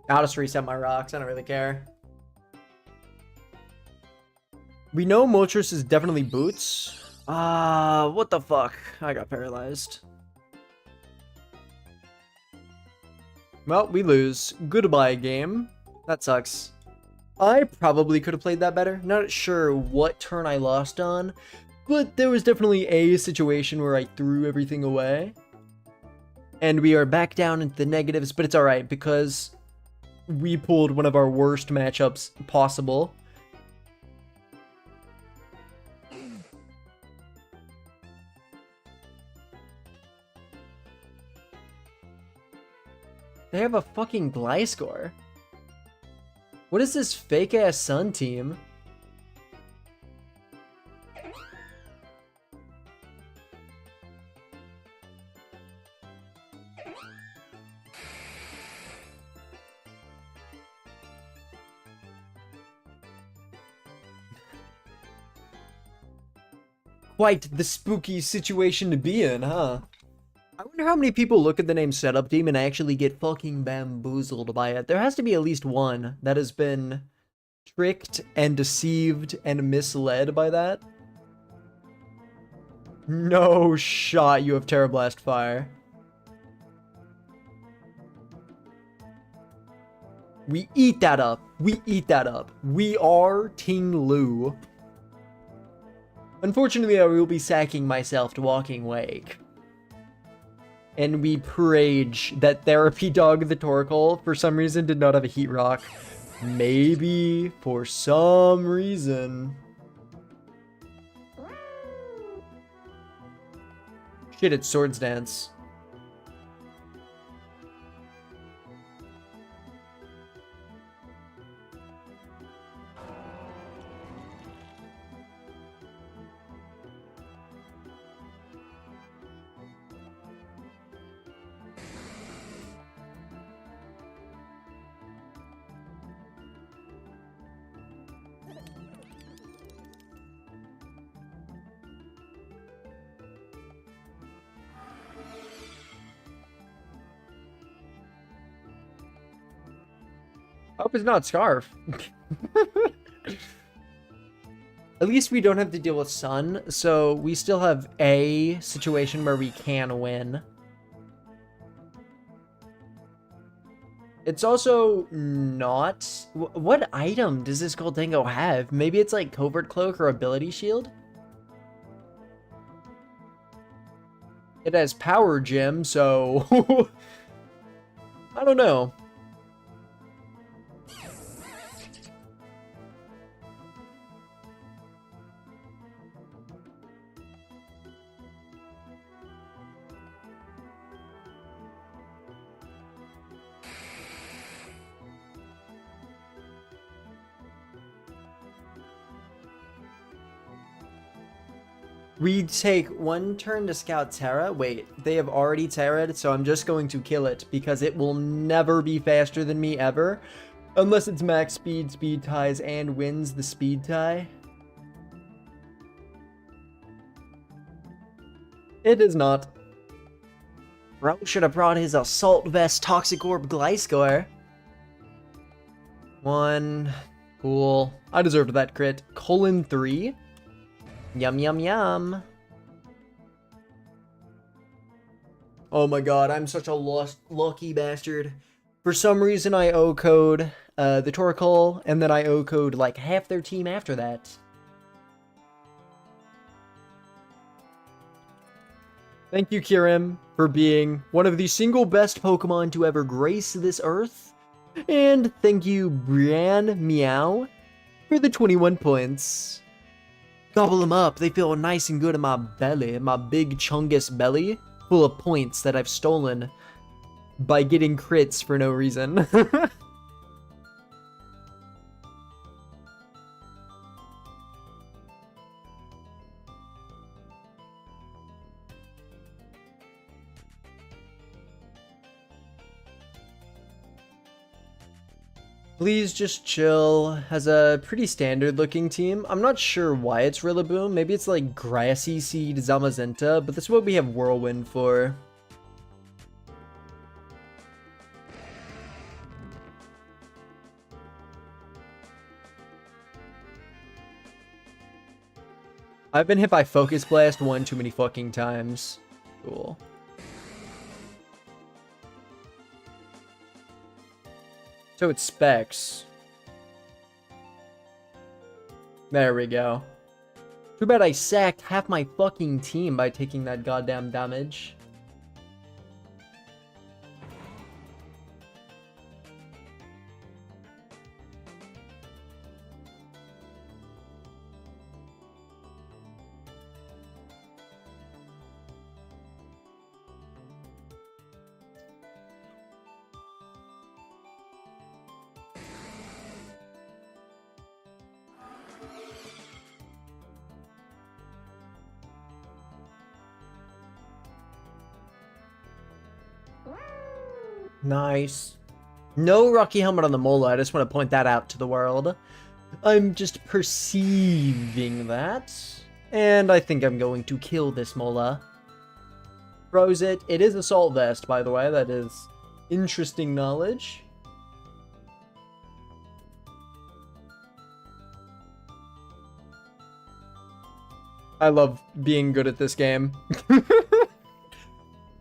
I'll just reset my rocks. I don't really care. We know Moltres is definitely boots. What the fuck? I got paralyzed. Well, we lose. Goodbye, game. That sucks. I probably could have played that better. Not sure what turn I lost on, but there was definitely a situation where I threw everything away. And we are back down into the negatives, but it's alright because we pulled one of our worst matchups possible. They have a fucking Gliscor. What is this fake-ass Sun team? Quite the spooky situation to be in, huh? I wonder how many people look at the name Setup Team and actually get fucking bamboozled by it. There has to be at least one that has been tricked and deceived and misled by that. No shot you have Terra Blast Fire. We eat that up. We eat that up. We are Ting Lu. Unfortunately, I will be sacking myself to Walking Wake. And we rage that Therapy Dog the Torkoal for some reason did not have a Heat Rock. Maybe for some reason. Shit, it's Swords Dance. I hope it's not Scarf. At least we don't have to deal with Sun, so we still have a situation where we can win. It's also not... What item does this Goldango have? Maybe it's like Covert Cloak or Ability Shield? It has Power Gem, so... I don't know. We take one turn to scout Terra. Wait, they have already Terra'd, so I'm just going to kill it because it will never be faster than me ever. Unless it's max speed, speed ties, and wins the speed tie. It is not. Bro should have brought his Assault Vest Toxic Orb Gliscor. 1, Cool. I deserved that crit. Colon 3. Yum, yum, yum. Oh my god, I'm such a lucky bastard. For some reason, I O-code the Torkoal, and then I O-code like half their team after that. Thank you, Kirim, for being one of the single best Pokemon to ever grace this earth. And thank you, Brian Meow, for the 21 points. Gobble them up, they feel nice and good in my belly, my big chungus belly, full of points that I've stolen by getting crits for no reason. Please just chill has a pretty standard looking team. I'm not sure why it's Rillaboom. Maybe it's like Grassy Seed Zamazenta, but that's what we have Whirlwind for. I've been hit by Focus Blast one too many fucking times. Cool. So it's Specs. There we go. Too bad I sacked half my fucking team by taking that goddamn damage. Nice. No Rocky Helmet on the Mola, I just want to point that out to the world. I'm just perceiving that. And I think I'm going to kill this Mola. Throws it. It is Assault Vest, by the way. That is interesting knowledge. I love being good at this game.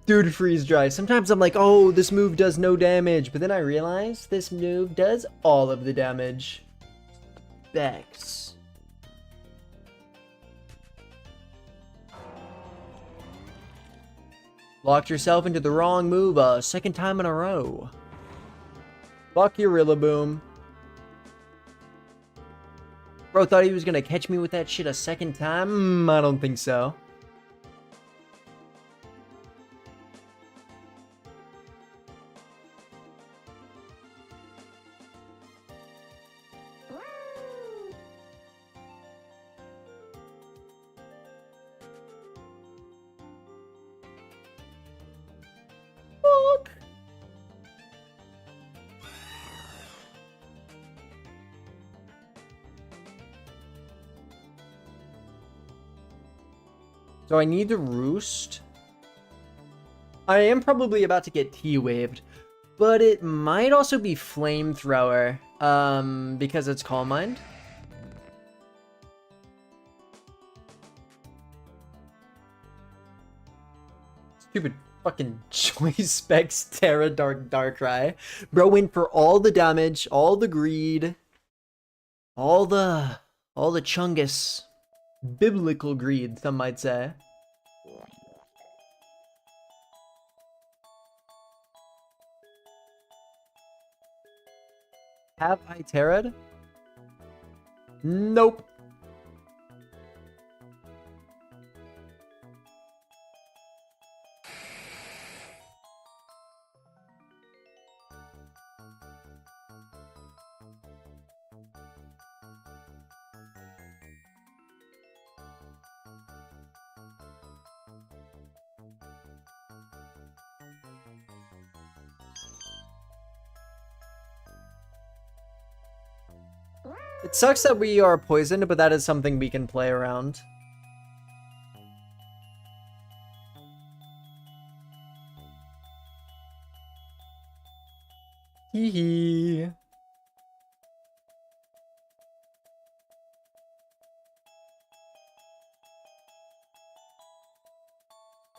Dude, freeze dry. Sometimes I'm like, oh, this move does no damage. But then I realize this move does all of the damage. Bex. Locked yourself into the wrong move a second time in a row. Fuck your Rillaboom. Bro thought he was gonna catch me with that shit a second time? I don't think so. Fuck. So I need to roost. I am probably about to get T-waved, but it might also be Flamethrower, because it's Calm Mind. Stupid fucking Choice Specs Terra Darkrai. Bro went for all the damage, all the greed, all the chungus. Biblical greed, some might say. Have I Terra'd? Nope. It sucks that we are poisoned, but that is something we can play around. Hee hee.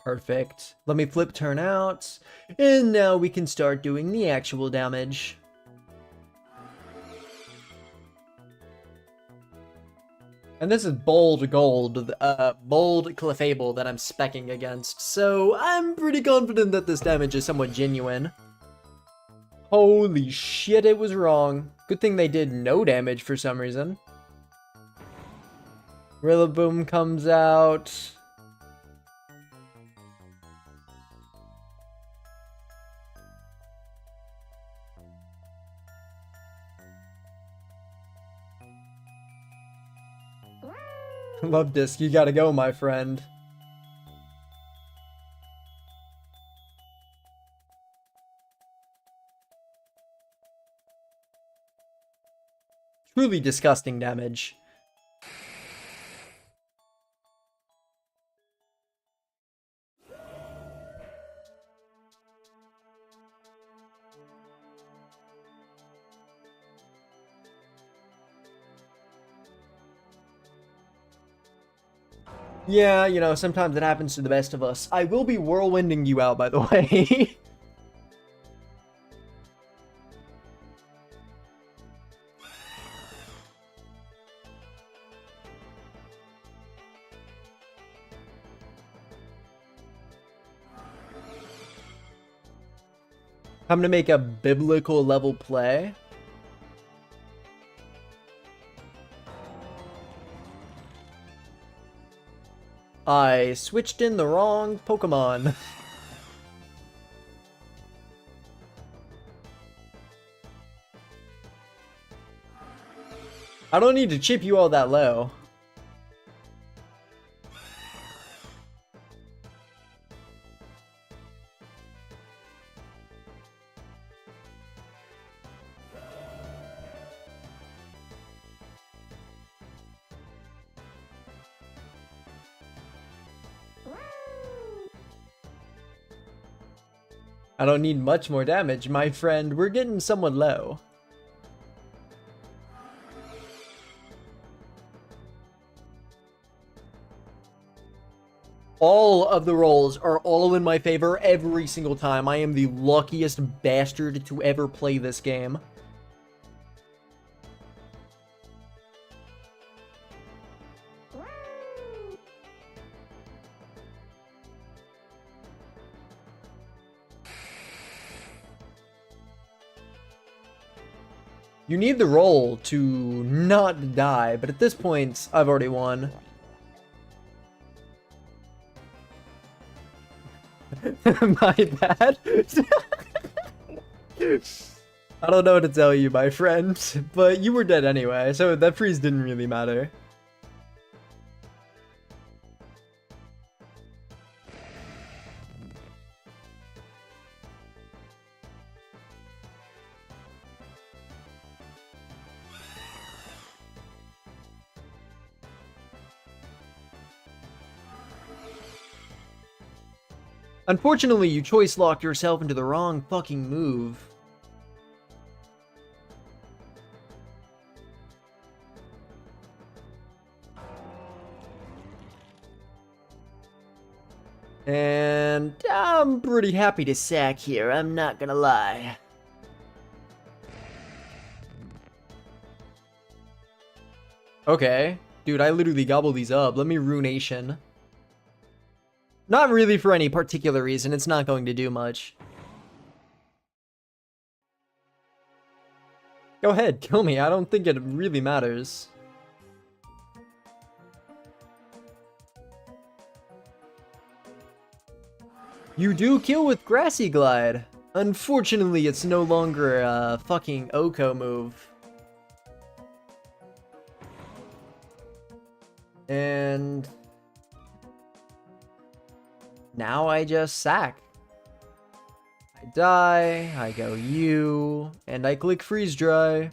Perfect. Let me flip turn out. And now we can start doing the actual damage. And this is bold gold, bold Clefable that I'm specking against. So I'm pretty confident that this damage is somewhat genuine. Holy shit, it was wrong. Good thing they did no damage for some reason. Rillaboom comes out. Love Disc, you gotta go, my friend. Truly disgusting damage. Yeah, you know, sometimes it happens to the best of us. I will be whirlwinding you out, by the way. I'm gonna make a biblical level play. I switched in the wrong Pokemon. I don't need to chip you all that low. I don't need much more damage, my friend. We're getting somewhat low. All of the rolls are all in my favor every single time. I am the luckiest bastard to ever play this game. You need the roll to not die, but at this point, I've already won. My bad. I don't know what to tell you, my friend, but you were dead anyway, so that freeze didn't really matter. Unfortunately, you choice locked yourself into the wrong fucking move. And I'm pretty happy to sack here, I'm not gonna lie. Okay. Dude, I literally gobble these up. Let me Ruination. Not really for any particular reason, it's not going to do much. Go ahead, kill me, I don't think it really matters. You do kill with Grassy Glide. Unfortunately, it's no longer a fucking Oko move. And now I just sack. I die, I go you, and I click freeze dry.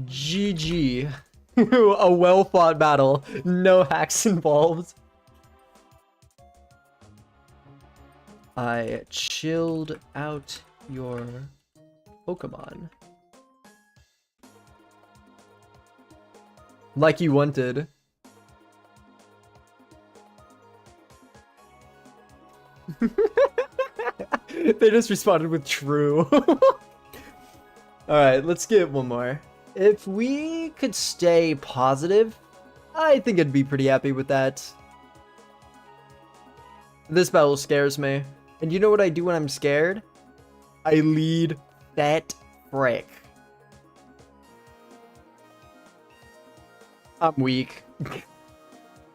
GG. A well-fought battle. No hacks involved. I chilled out your Pokemon. Like you wanted. They just responded with true. Alright, let's get one more. If we could stay positive, I think I'd be pretty happy with that. This battle scares me. And you know what I do when I'm scared? I lead that frick. I'm weak.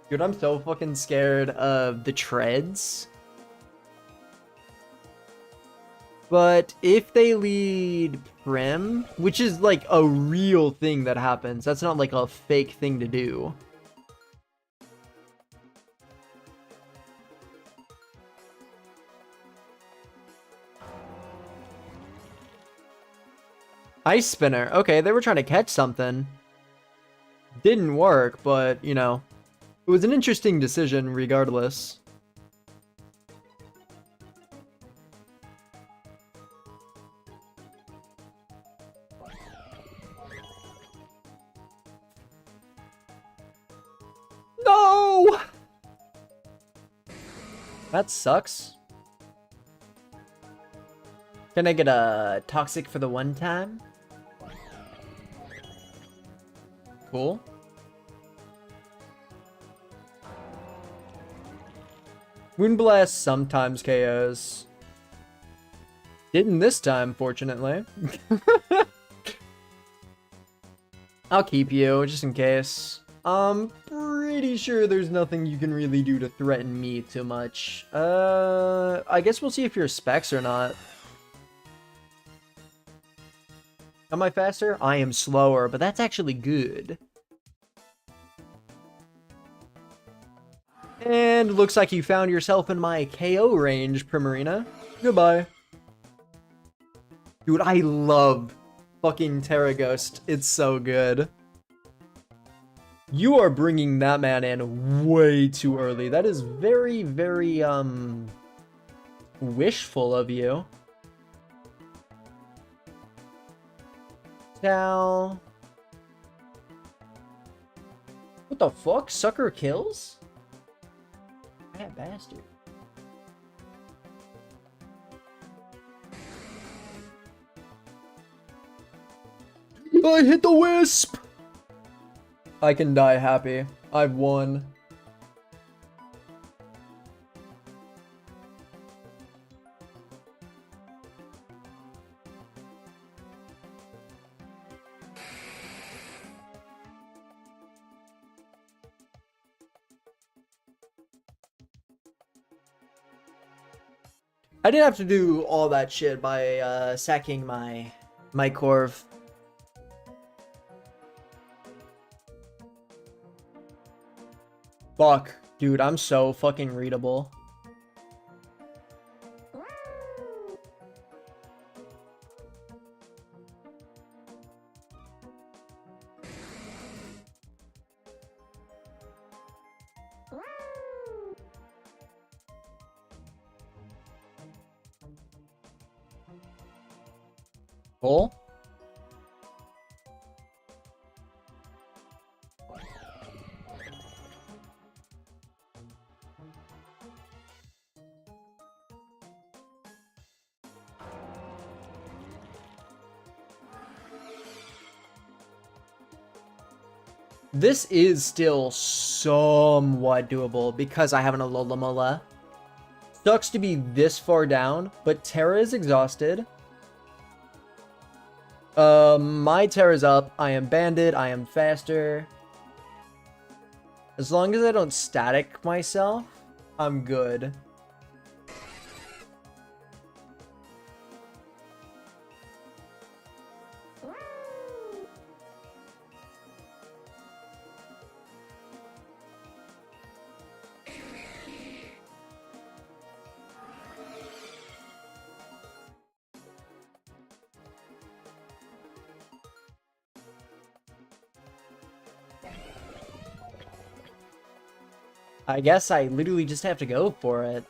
Dude, I'm so fucking scared of the treads. But if they lead Prim, which is like a real thing that happens, that's not like a fake thing to do. Ice Spinner. Okay, they were trying to catch something. Didn't work, but, you know, it was an interesting decision regardless. No! That sucks. Can I get a toxic for the one time? Cool. Moonblast sometimes KOs. Didn't this time, fortunately. I'll keep you, just in case. I'm pretty sure there's nothing you can really do to threaten me too much. I guess we'll see if you're specs or not. Am I faster? I am slower, but that's actually good. And looks like you found yourself in my KO range, Primarina. Goodbye. Dude, I love fucking Terra Ghost. It's so good. You are bringing that man in way too early. That is very, very, wishful of you. Now, what the fuck? Sucker kills? That bastard. I hit the wisp! I can die happy. I've won. I didn't have to do all that shit by sacking my Corv. Fuck, dude, I'm so fucking readable. Cool. This is still somewhat doable because I have an Alola. Sucks to be this far down, but Terra is exhausted. My Terra's up. I am banded. I am faster. As long as I don't static myself, I'm good. I guess I literally just have to go for it.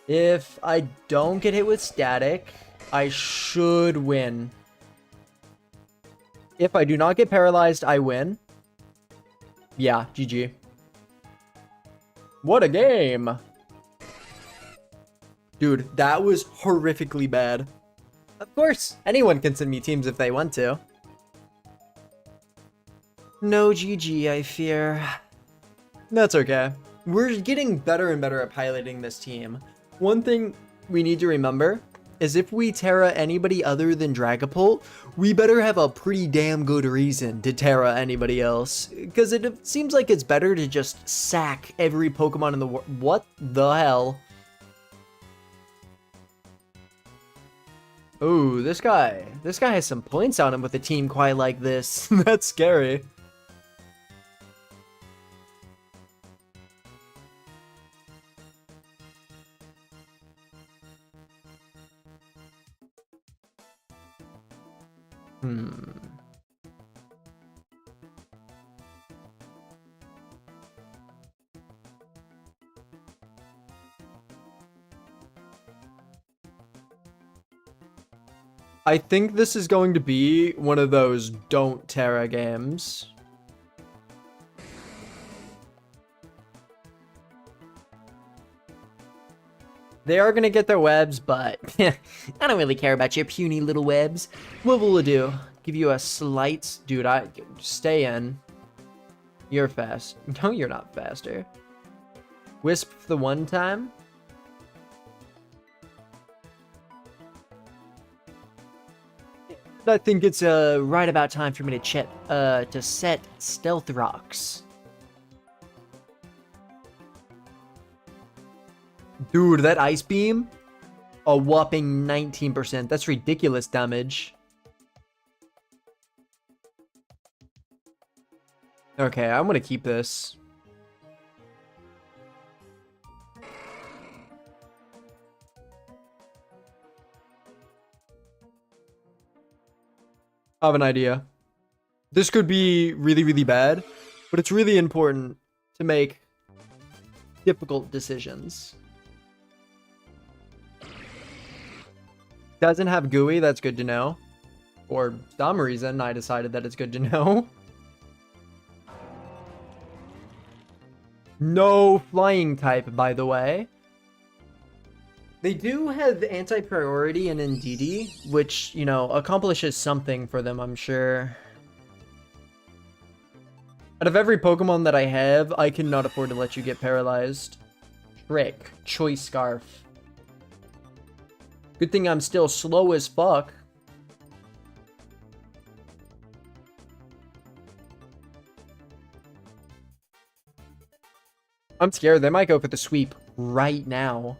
If I don't get hit with static, I should win. If I do not get paralyzed, I win. Yeah, GG. What a game! Dude, that was horrifically bad. Of course, anyone can send me teams if they want to. No GG, I fear. That's okay. We're getting better and better at piloting this team. One thing we need to remember is if we Terra anybody other than Dragapult, we better have a pretty damn good reason to Terra anybody else. Because it seems like it's better to just sack every Pokemon in the world. What the hell? Ooh, this guy has some points on him with a team quite like this. That's scary. I think this is going to be one of those don't Terra games. They are going to get their webs, but I don't really care about your puny little webs. What will it do? Give you a slight... Dude, stay in. You're fast. No, you're not faster. Wisp the one time? I think it's right about time for me to set Stealth Rocks. Dude, that Ice Beam? A whopping 19%. That's ridiculous damage. Okay, I'm gonna keep this. I have an idea. This could be really, really bad, but it's really important to make difficult decisions. Doesn't have GUI, that's good to know. For some reason, I decided that it's good to know. No flying type, by the way. They do have anti-priority in Indeedee, which, you know, accomplishes something for them, I'm sure. Out of every Pokemon that I have, I cannot afford to let you get paralyzed. Trick. Choice Scarf. Good thing I'm still slow as fuck. I'm scared. They might go for the sweep right now.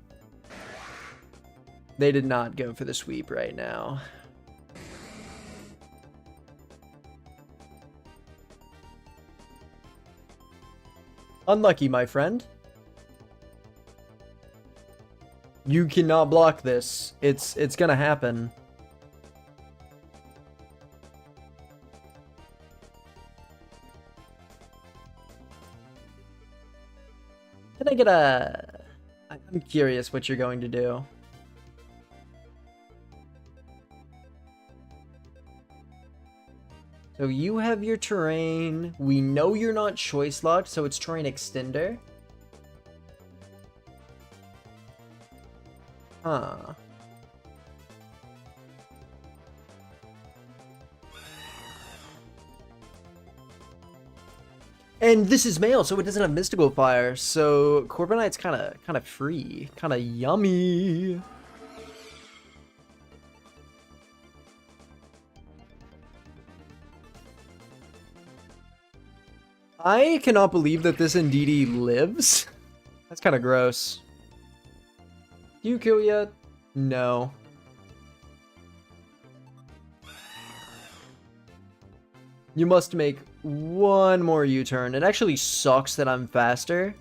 They did not go for the sweep right now. Unlucky, my friend. You cannot block this. It's gonna happen. Can I get a... I'm curious what you're going to do. So you have your terrain. We know you're not choice locked, so it's terrain extender. Huh. And this is male, so it doesn't have mystical fire. So Corviknight's kind of free, kind of yummy. I cannot believe that this Indeedee lives. That's kind of gross. Do you kill yet? No. You must make one more U-turn. It actually sucks that I'm faster.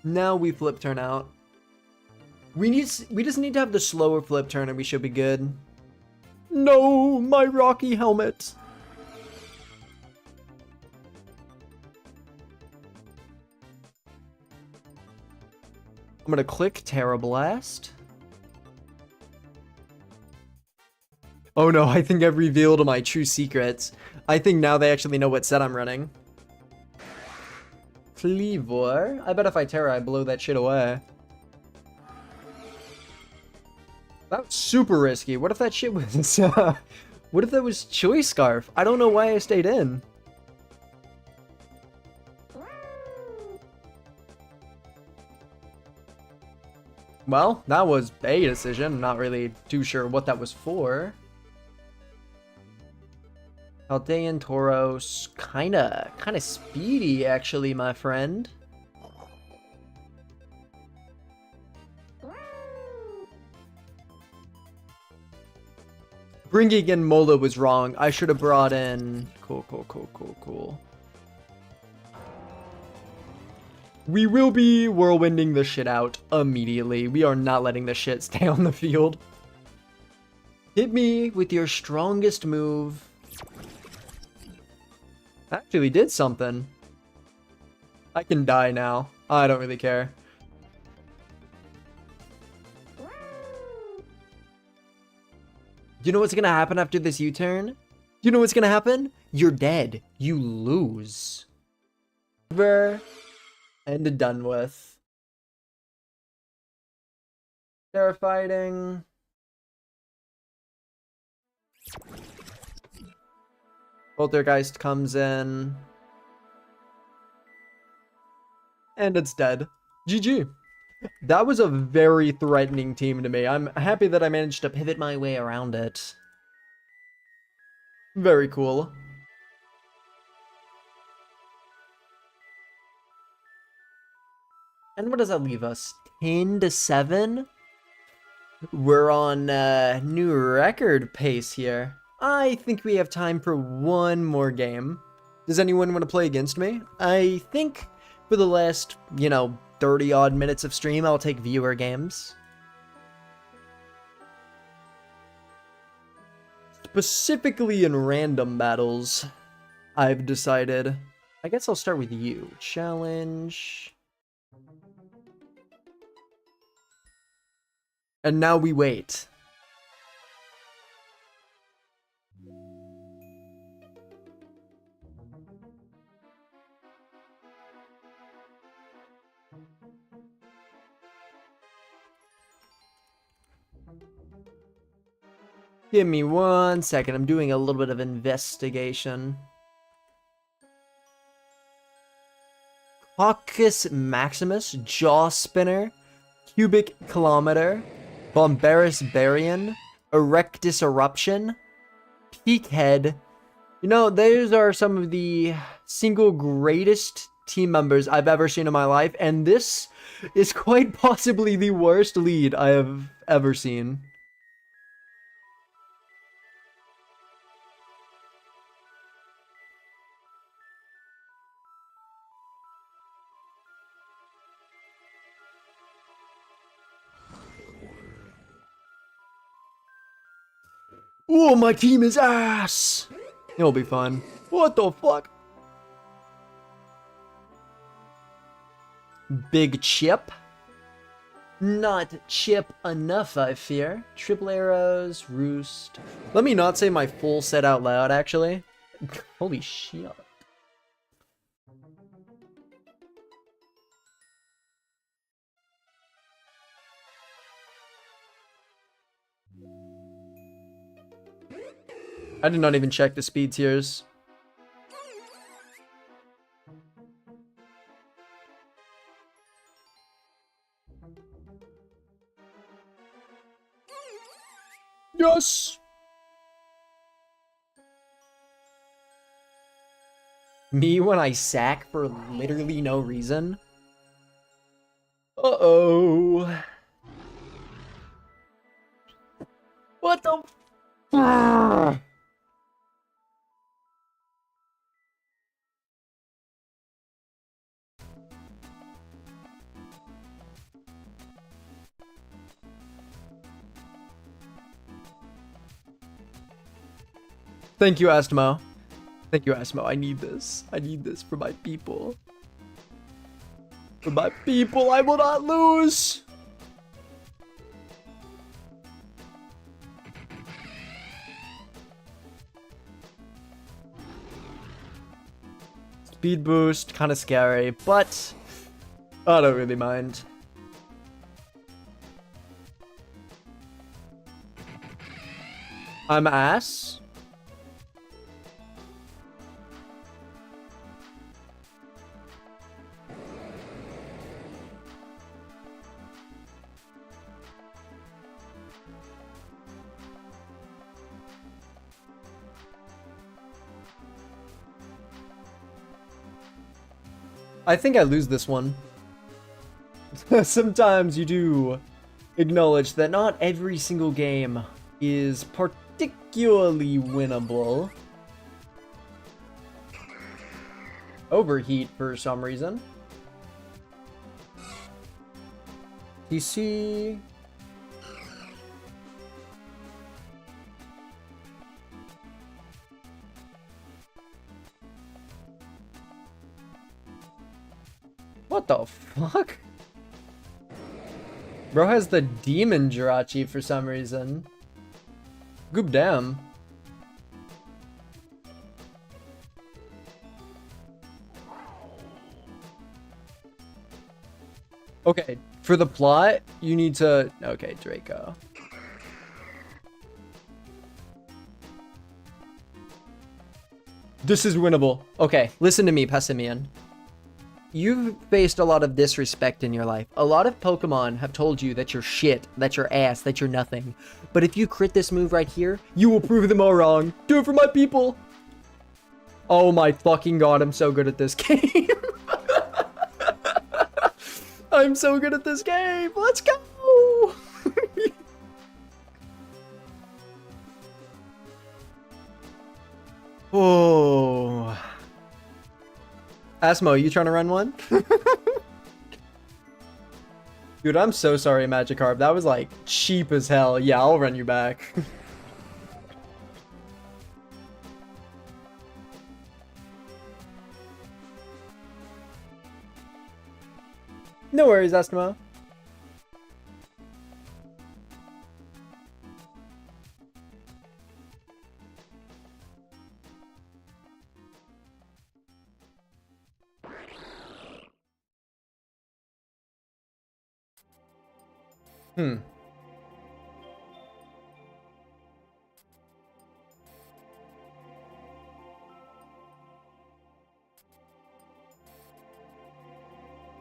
Now we flip turn out. We just need to have the slower flip turn and we should be good. No, my rocky helmet. I'm gonna click Terra Blast. Oh no, I think I've revealed my true secrets. I think now they actually know what set I'm running. Cleavor? I bet if I Terra, I blow that shit away. That was super risky. What if that shit was, what if that was Choice Scarf? I don't know why I stayed in. Well, that was a decision. Not really too sure what that was for. Chaldean Tauros, kinda speedy actually, my friend. Bringing in Mola was wrong. I should have brought in... Cool. We will be whirlwinding this shit out immediately. We are not letting this shit stay on the field. Hit me with your strongest move. Actually did something. I can die now. I don't really care. You know what's gonna happen after this U-turn? You know what's gonna happen? You're dead. You lose. Over and done with. Terra fighting. Poltergeist comes in. And it's dead. GG. That was a very threatening team to me. I'm happy that I managed to pivot my way around it. Very cool. And what does that leave us? 10-7? We're on new record pace here. I think we have time for one more game. Does anyone want to play against me? I think for the last, 30 odd minutes of stream, I'll take viewer games. Specifically in random battles, I've decided. I guess I'll start with you. Challenge. And now we wait. Give me 1 second. I'm doing a little bit of investigation. Caucus Maximus, Jaw Spinner, Cubic Kilometer, Bombarus Barian, Erectus Eruption, Peakhead. Those are some of the single greatest team members I've ever seen in my life, and this is quite possibly the worst lead I have ever seen. Oh, my team is ass! It'll be fun. What the fuck? Big Chip? Not chip enough, I fear. Triple arrows, roost. Let me not say my full set out loud, actually. Holy shit. I did not even check the speed tiers. Yes! Me when I sack for literally no reason? Uh-oh. What the f- Thank you, Astmo. Thank you, Astmo. I need this. I need this for my people. For my people, I will not lose! Speed boost, kind of scary, but I don't really mind. I'm ass. I think I lose this one. Sometimes you do acknowledge that not every single game is particularly winnable. Overheat for some reason. TC. What the fuck? Bro has the demon Jirachi for some reason. Good damn. Okay, for the plot, you need to... Okay, Draco. This is winnable. Okay, listen to me, Pessimian. You've faced a lot of disrespect in your life. A lot of Pokemon have told you that you're shit, that you're ass, that you're nothing. But if you crit this move right here, you will prove them all wrong. Do it for my people. Oh my fucking god, I'm so good at this game. I'm so good at this game. Let's go. Oh. Asmo, you trying to run one? Dude, I'm so sorry, Magikarp. That was like cheap as hell. Yeah, I'll run you back. No worries, Asmo.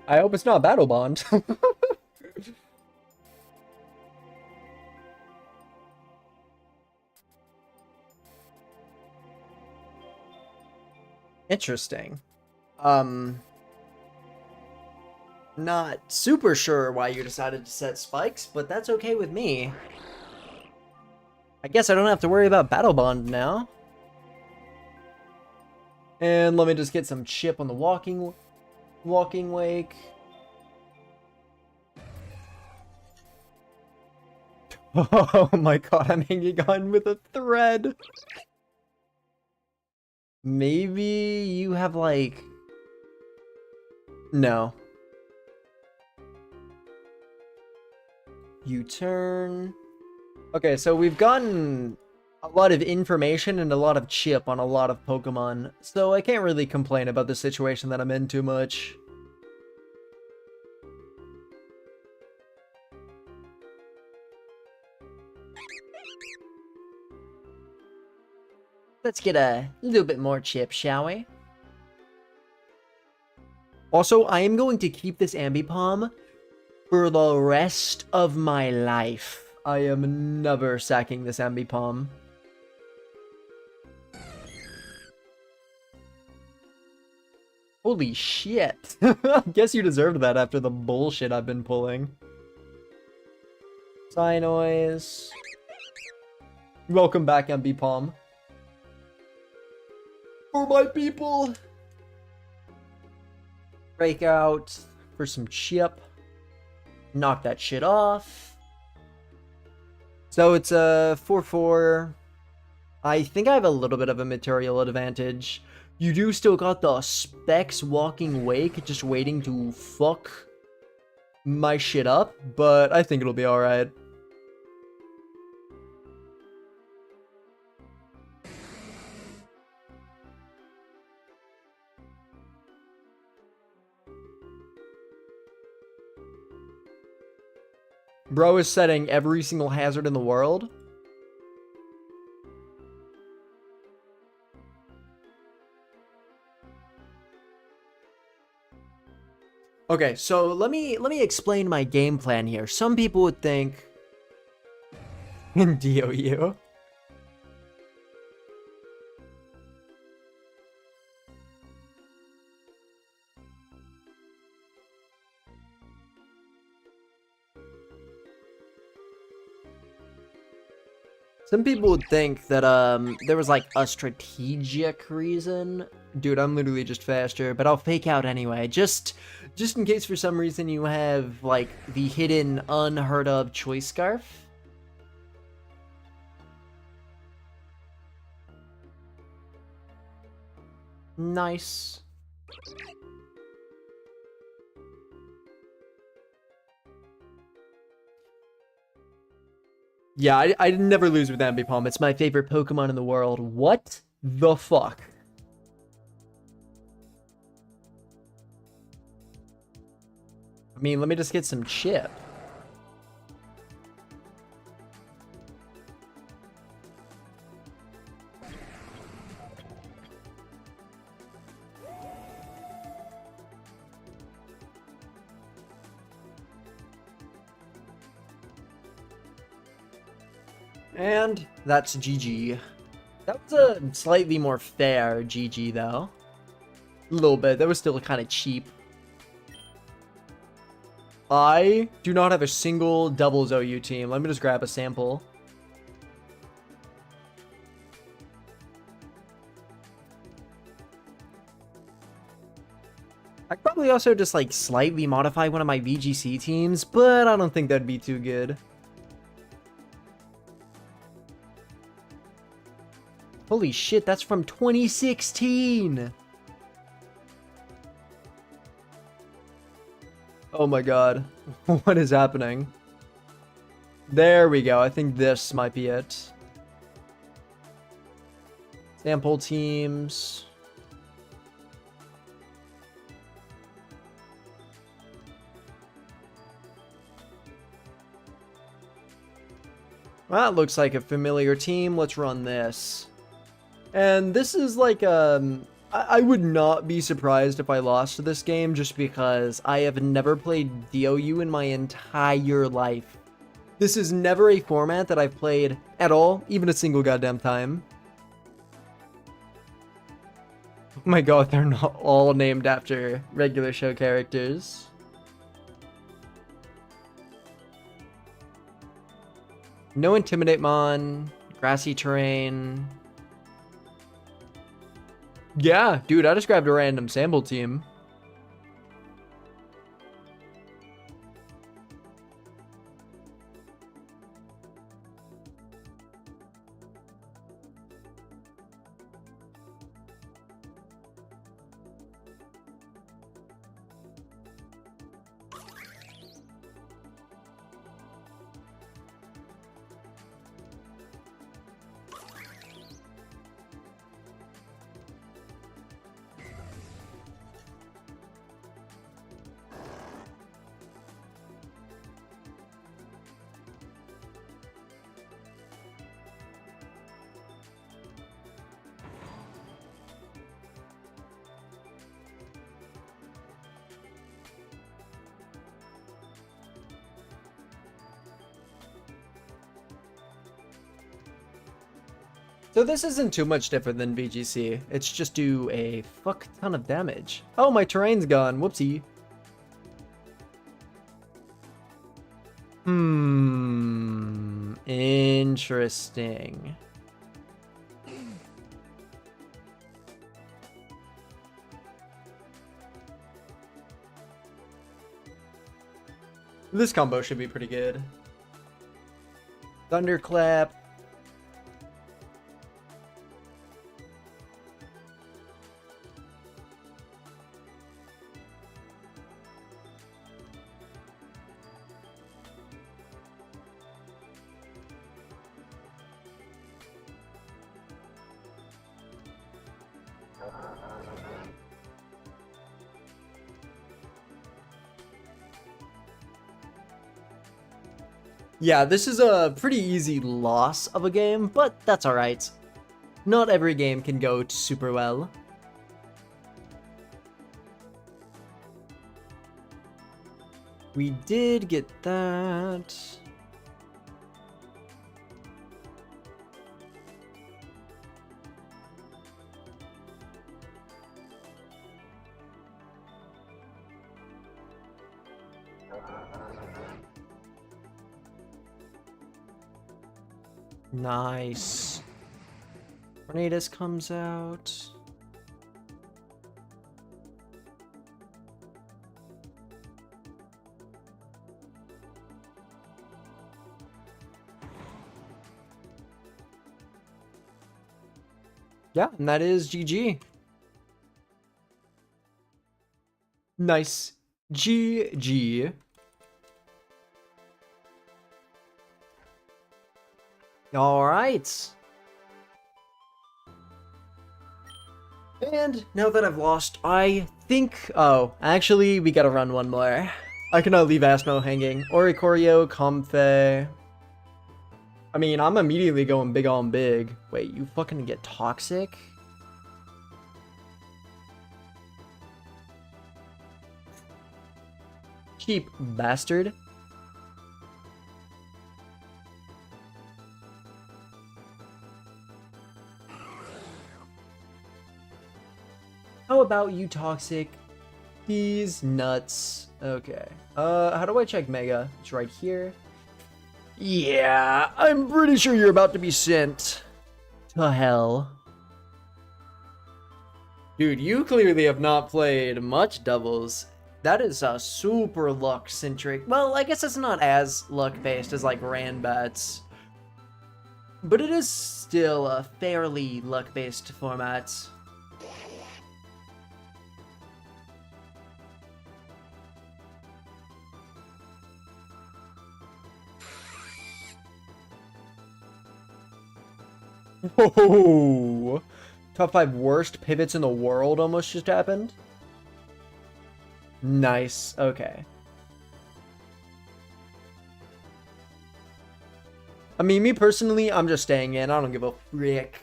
I hope it's not Battle Bond. Interesting. Not super sure why you decided to set spikes, but that's okay with me. I guess I don't have to worry about Battle Bond now. And let me just get some chip on the walking wake. Oh my god, I'm hanging on with a thread. Maybe you have like... No. U-turn. Okay, so we've gotten a lot of information and a lot of chip on a lot of Pokemon, so I can't really complain about the situation that I'm in too much. Let's get a little bit more chip, shall we? Also, I am going to keep this Ambipom for the rest of my life. I am never sacking this Ambipom. Holy shit. I guess you deserved that after the bullshit I've been pulling. Psynoise. Welcome back, Ambipom. For my people. Break out for some chip. Knock that shit off. So it's a 4-4. I think I have a little bit of a material advantage. You do still got the Specs Walking Wake just waiting to fuck my shit up, but I think it'll be alright. Bro is setting every single hazard in the world. Okay, so let me explain my game plan here. Some people would think DOU. Some people would think that there was like a strategic reason. Dude, I'm literally just faster, but I'll fake out anyway. Just in case for some reason you have like the hidden unheard of choice scarf. Nice. Yeah, I never lose with Ambipom. It's my favorite Pokemon in the world. What the fuck? I mean, let me just get some chip. And that's GG. That was a slightly more fair GG, though. A little bit. That was still kind of cheap. I do not have a single doubles OU team. Let me just grab a sample. I could probably also just like slightly modify one of my VGC teams, but I don't think that'd be too good. Holy shit, that's from 2016! Oh my god. What is happening? There we go. I think this might be it. Sample teams. Well, that looks like a familiar team. Let's run this. And this is like, I would not be surprised if I lost this game just because I have never played DOU in my entire life. This is never a format that I've played at all, even a single goddamn time. Oh my god, they're not all named after regular show characters. No Intimidate Mon, grassy terrain. Yeah, dude, I just grabbed a random sample team. So this isn't too much different than VGC. It's just do a fuck ton of damage. Oh, my terrain's gone. Whoopsie. Interesting. This combo should be pretty good. Thunderclap. Yeah, this is a pretty easy loss of a game, but that's alright. Not every game can go super well. We did get that. Nice. Tornadoes comes out. Yeah, and that is GG. Nice. GG. All right. And now that I've lost, I think... Oh, actually, we gotta run one more. I cannot leave Asmo hanging. Oricorio, Comfey. I mean, I'm immediately going big on big. Wait, you fucking get toxic? Cheap bastard. How about you, toxic? These nuts. Okay. How do I check Mega? It's right here. Yeah, I'm pretty sure you're about to be sent to hell. Dude, you clearly have not played much doubles. That is a super luck-centric. Well, I guess it's not as luck-based as like Ranbats. But it is still a fairly luck-based format. Whoa! Top 5 worst pivots in the world almost just happened. Nice. Okay. I mean, me personally, I'm just staying in. I don't give a frick.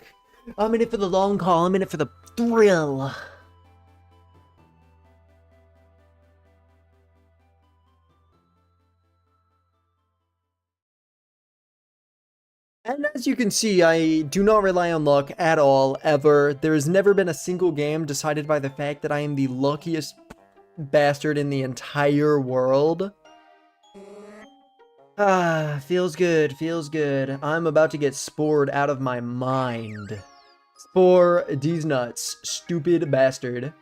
I'm in it for the long haul. I'm in it for the thrill. And as you can see, I do not rely on luck at all, ever. There has never been a single game decided by the fact that I am the luckiest bastard in the entire world. Ah, feels good, feels good. I'm about to get spored out of my mind. Spore these nuts, stupid bastard.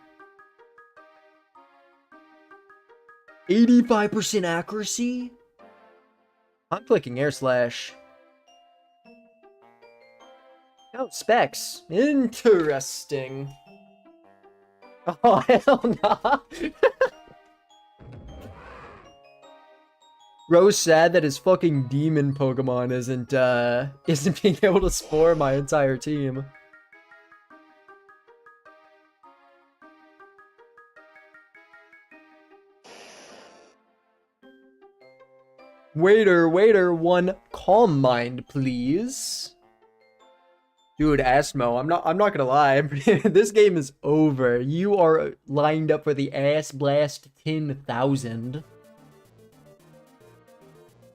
85% accuracy? I'm clicking air slash. Oh, specs. Interesting. Oh, hell nah. Rose sad that his fucking demon Pokemon isn't being able to spore my entire team. Waiter, one calm mind, please. Dude, Asmo, I'm not gonna lie. This game is over. You are lined up for the Ass Blast 10,000.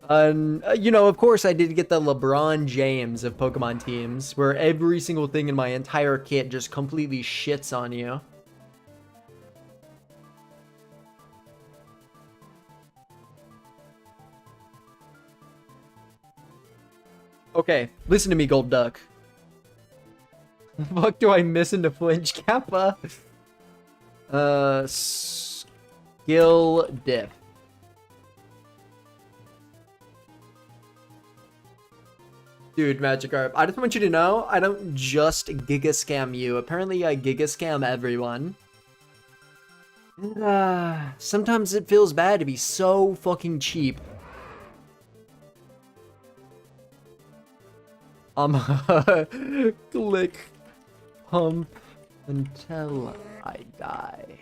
You know, of course I did get the LeBron James of Pokemon teams, where every single thing in my entire kit just completely shits on you. Okay, listen to me, Gold Duck. The fuck do I miss into Flinch Kappa? Skill Diff. Dude, Magikarp, I just want you to know, I don't just Giga Scam you. Apparently I Giga Scam everyone. Sometimes it feels bad to be so fucking cheap. Click pump until I die.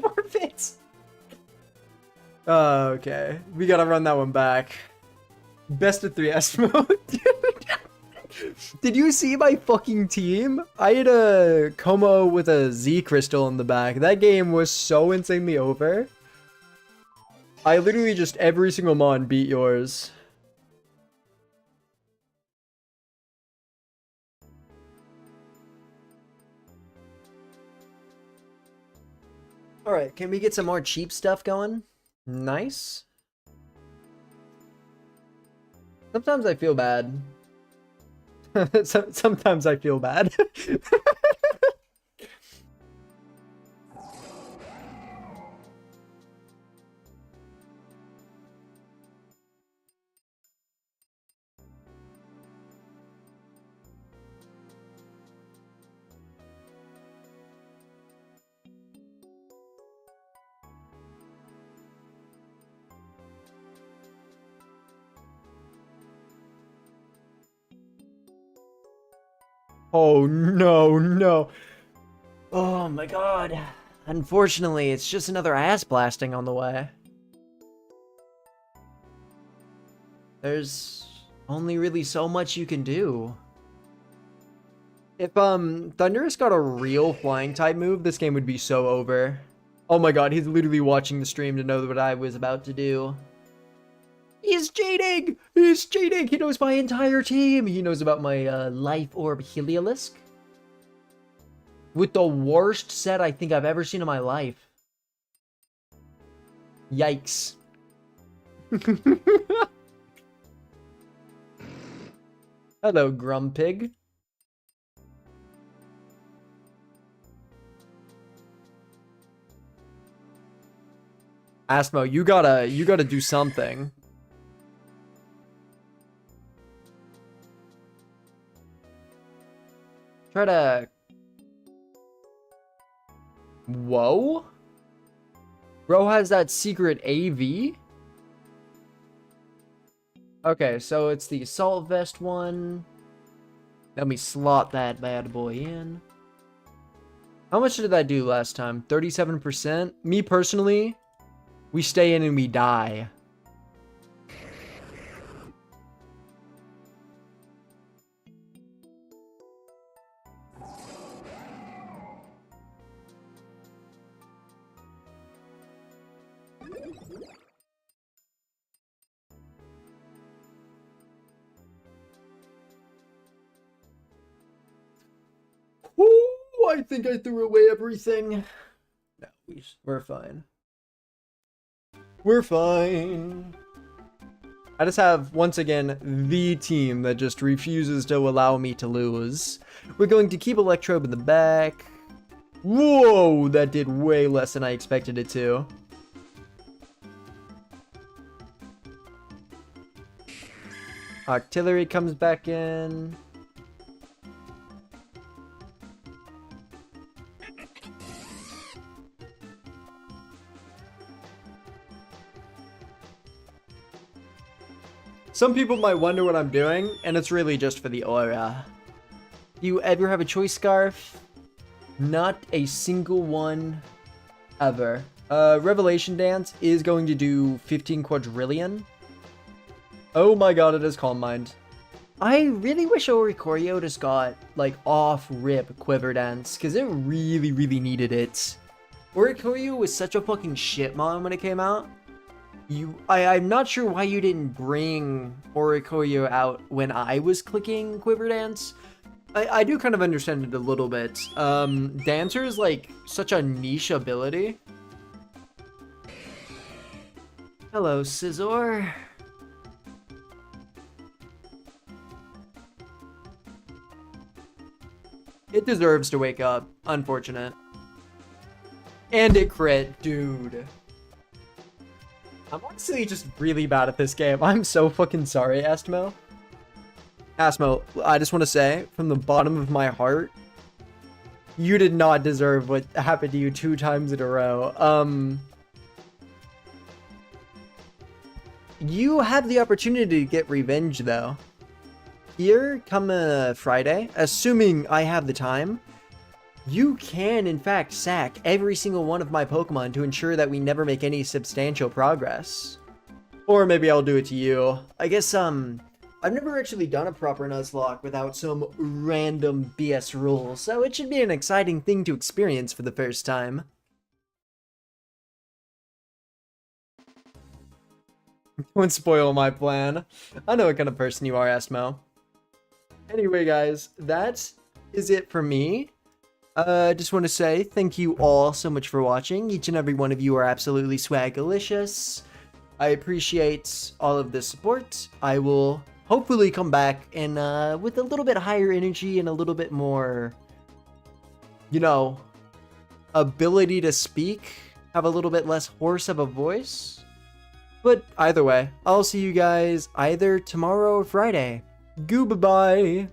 Forfeits. Okay, we gotta run that one back. Best of 3 S mode. Did you see my fucking team? I had a Como with a Z crystal in the back. That game was so insanely over. I literally just every single mon beat yours. Alright, can we get some more cheap stuff going? Nice. Sometimes I feel bad. Sometimes I feel bad. Oh no, no. Oh my god. Unfortunately, it's just another ass blasting on the way. There's only really so much you can do. If Thunderous got a real flying type move, this game would be so over. Oh my god, he's literally watching the stream to know what I was about to do. He's cheating! He's cheating! He knows my entire team! He knows about my Life Orb Heliolisk. With the worst set I think I've ever seen in my life. Yikes. Hello, Grumpig. Asmo, you gotta do something. Try to... Whoa? Bro has that secret AV? Okay, so it's the Assault Vest one. Let me slot that bad boy in. How much did that do last time? 37%? Me personally, we stay in and we die. Ooh, I think I threw away everything. No, we're fine. We're fine. I just have, once again, the team that just refuses to allow me to lose. We're going to keep Electrobe in the back. Whoa, that did way less than I expected it to. Artillery comes back in. Some people might wonder what I'm doing, and it's really just for the aura. Do you ever have a choice scarf? Not a single one ever. Revelation Dance is going to do 15 quadrillion. Oh my god, it is Calm Mind. I really wish Oricorio just got, like, off-rip Quiver Dance, because it really, really needed it. Oricorio was such a fucking shit mon when it came out. I'm not sure why you didn't bring Oricorio out when I was clicking Quiver Dance. I do kind of understand it a little bit. Dancer is like such a niche ability. Hello, Scizor. It deserves to wake up. Unfortunate. And it crit, dude. I'm honestly just really bad at this game. I'm so fucking sorry, Astmo. Asmo, I just want to say, from the bottom of my heart, you did not deserve what happened to you 2 times in a row. You have the opportunity to get revenge, though. Here, come Friday, assuming I have the time, you can, in fact, sack every single one of my Pokemon to ensure that we never make any substantial progress. Or maybe I'll do it to you. I guess, I've never actually done a proper Nuzlocke without some random BS rules, so it should be an exciting thing to experience for the first time. Don't spoil my plan. I know what kind of person you are, Asmo. Anyway, guys, that is it for me. Just want to say thank you all so much for watching. Each and every one of you are absolutely swagalicious. I appreciate all of the support. I will hopefully come back and with a little bit higher energy and a little bit more, you know, ability to speak, have a little bit less hoarse of a voice. But either way, I'll see you guys either tomorrow or Friday. Goodbye.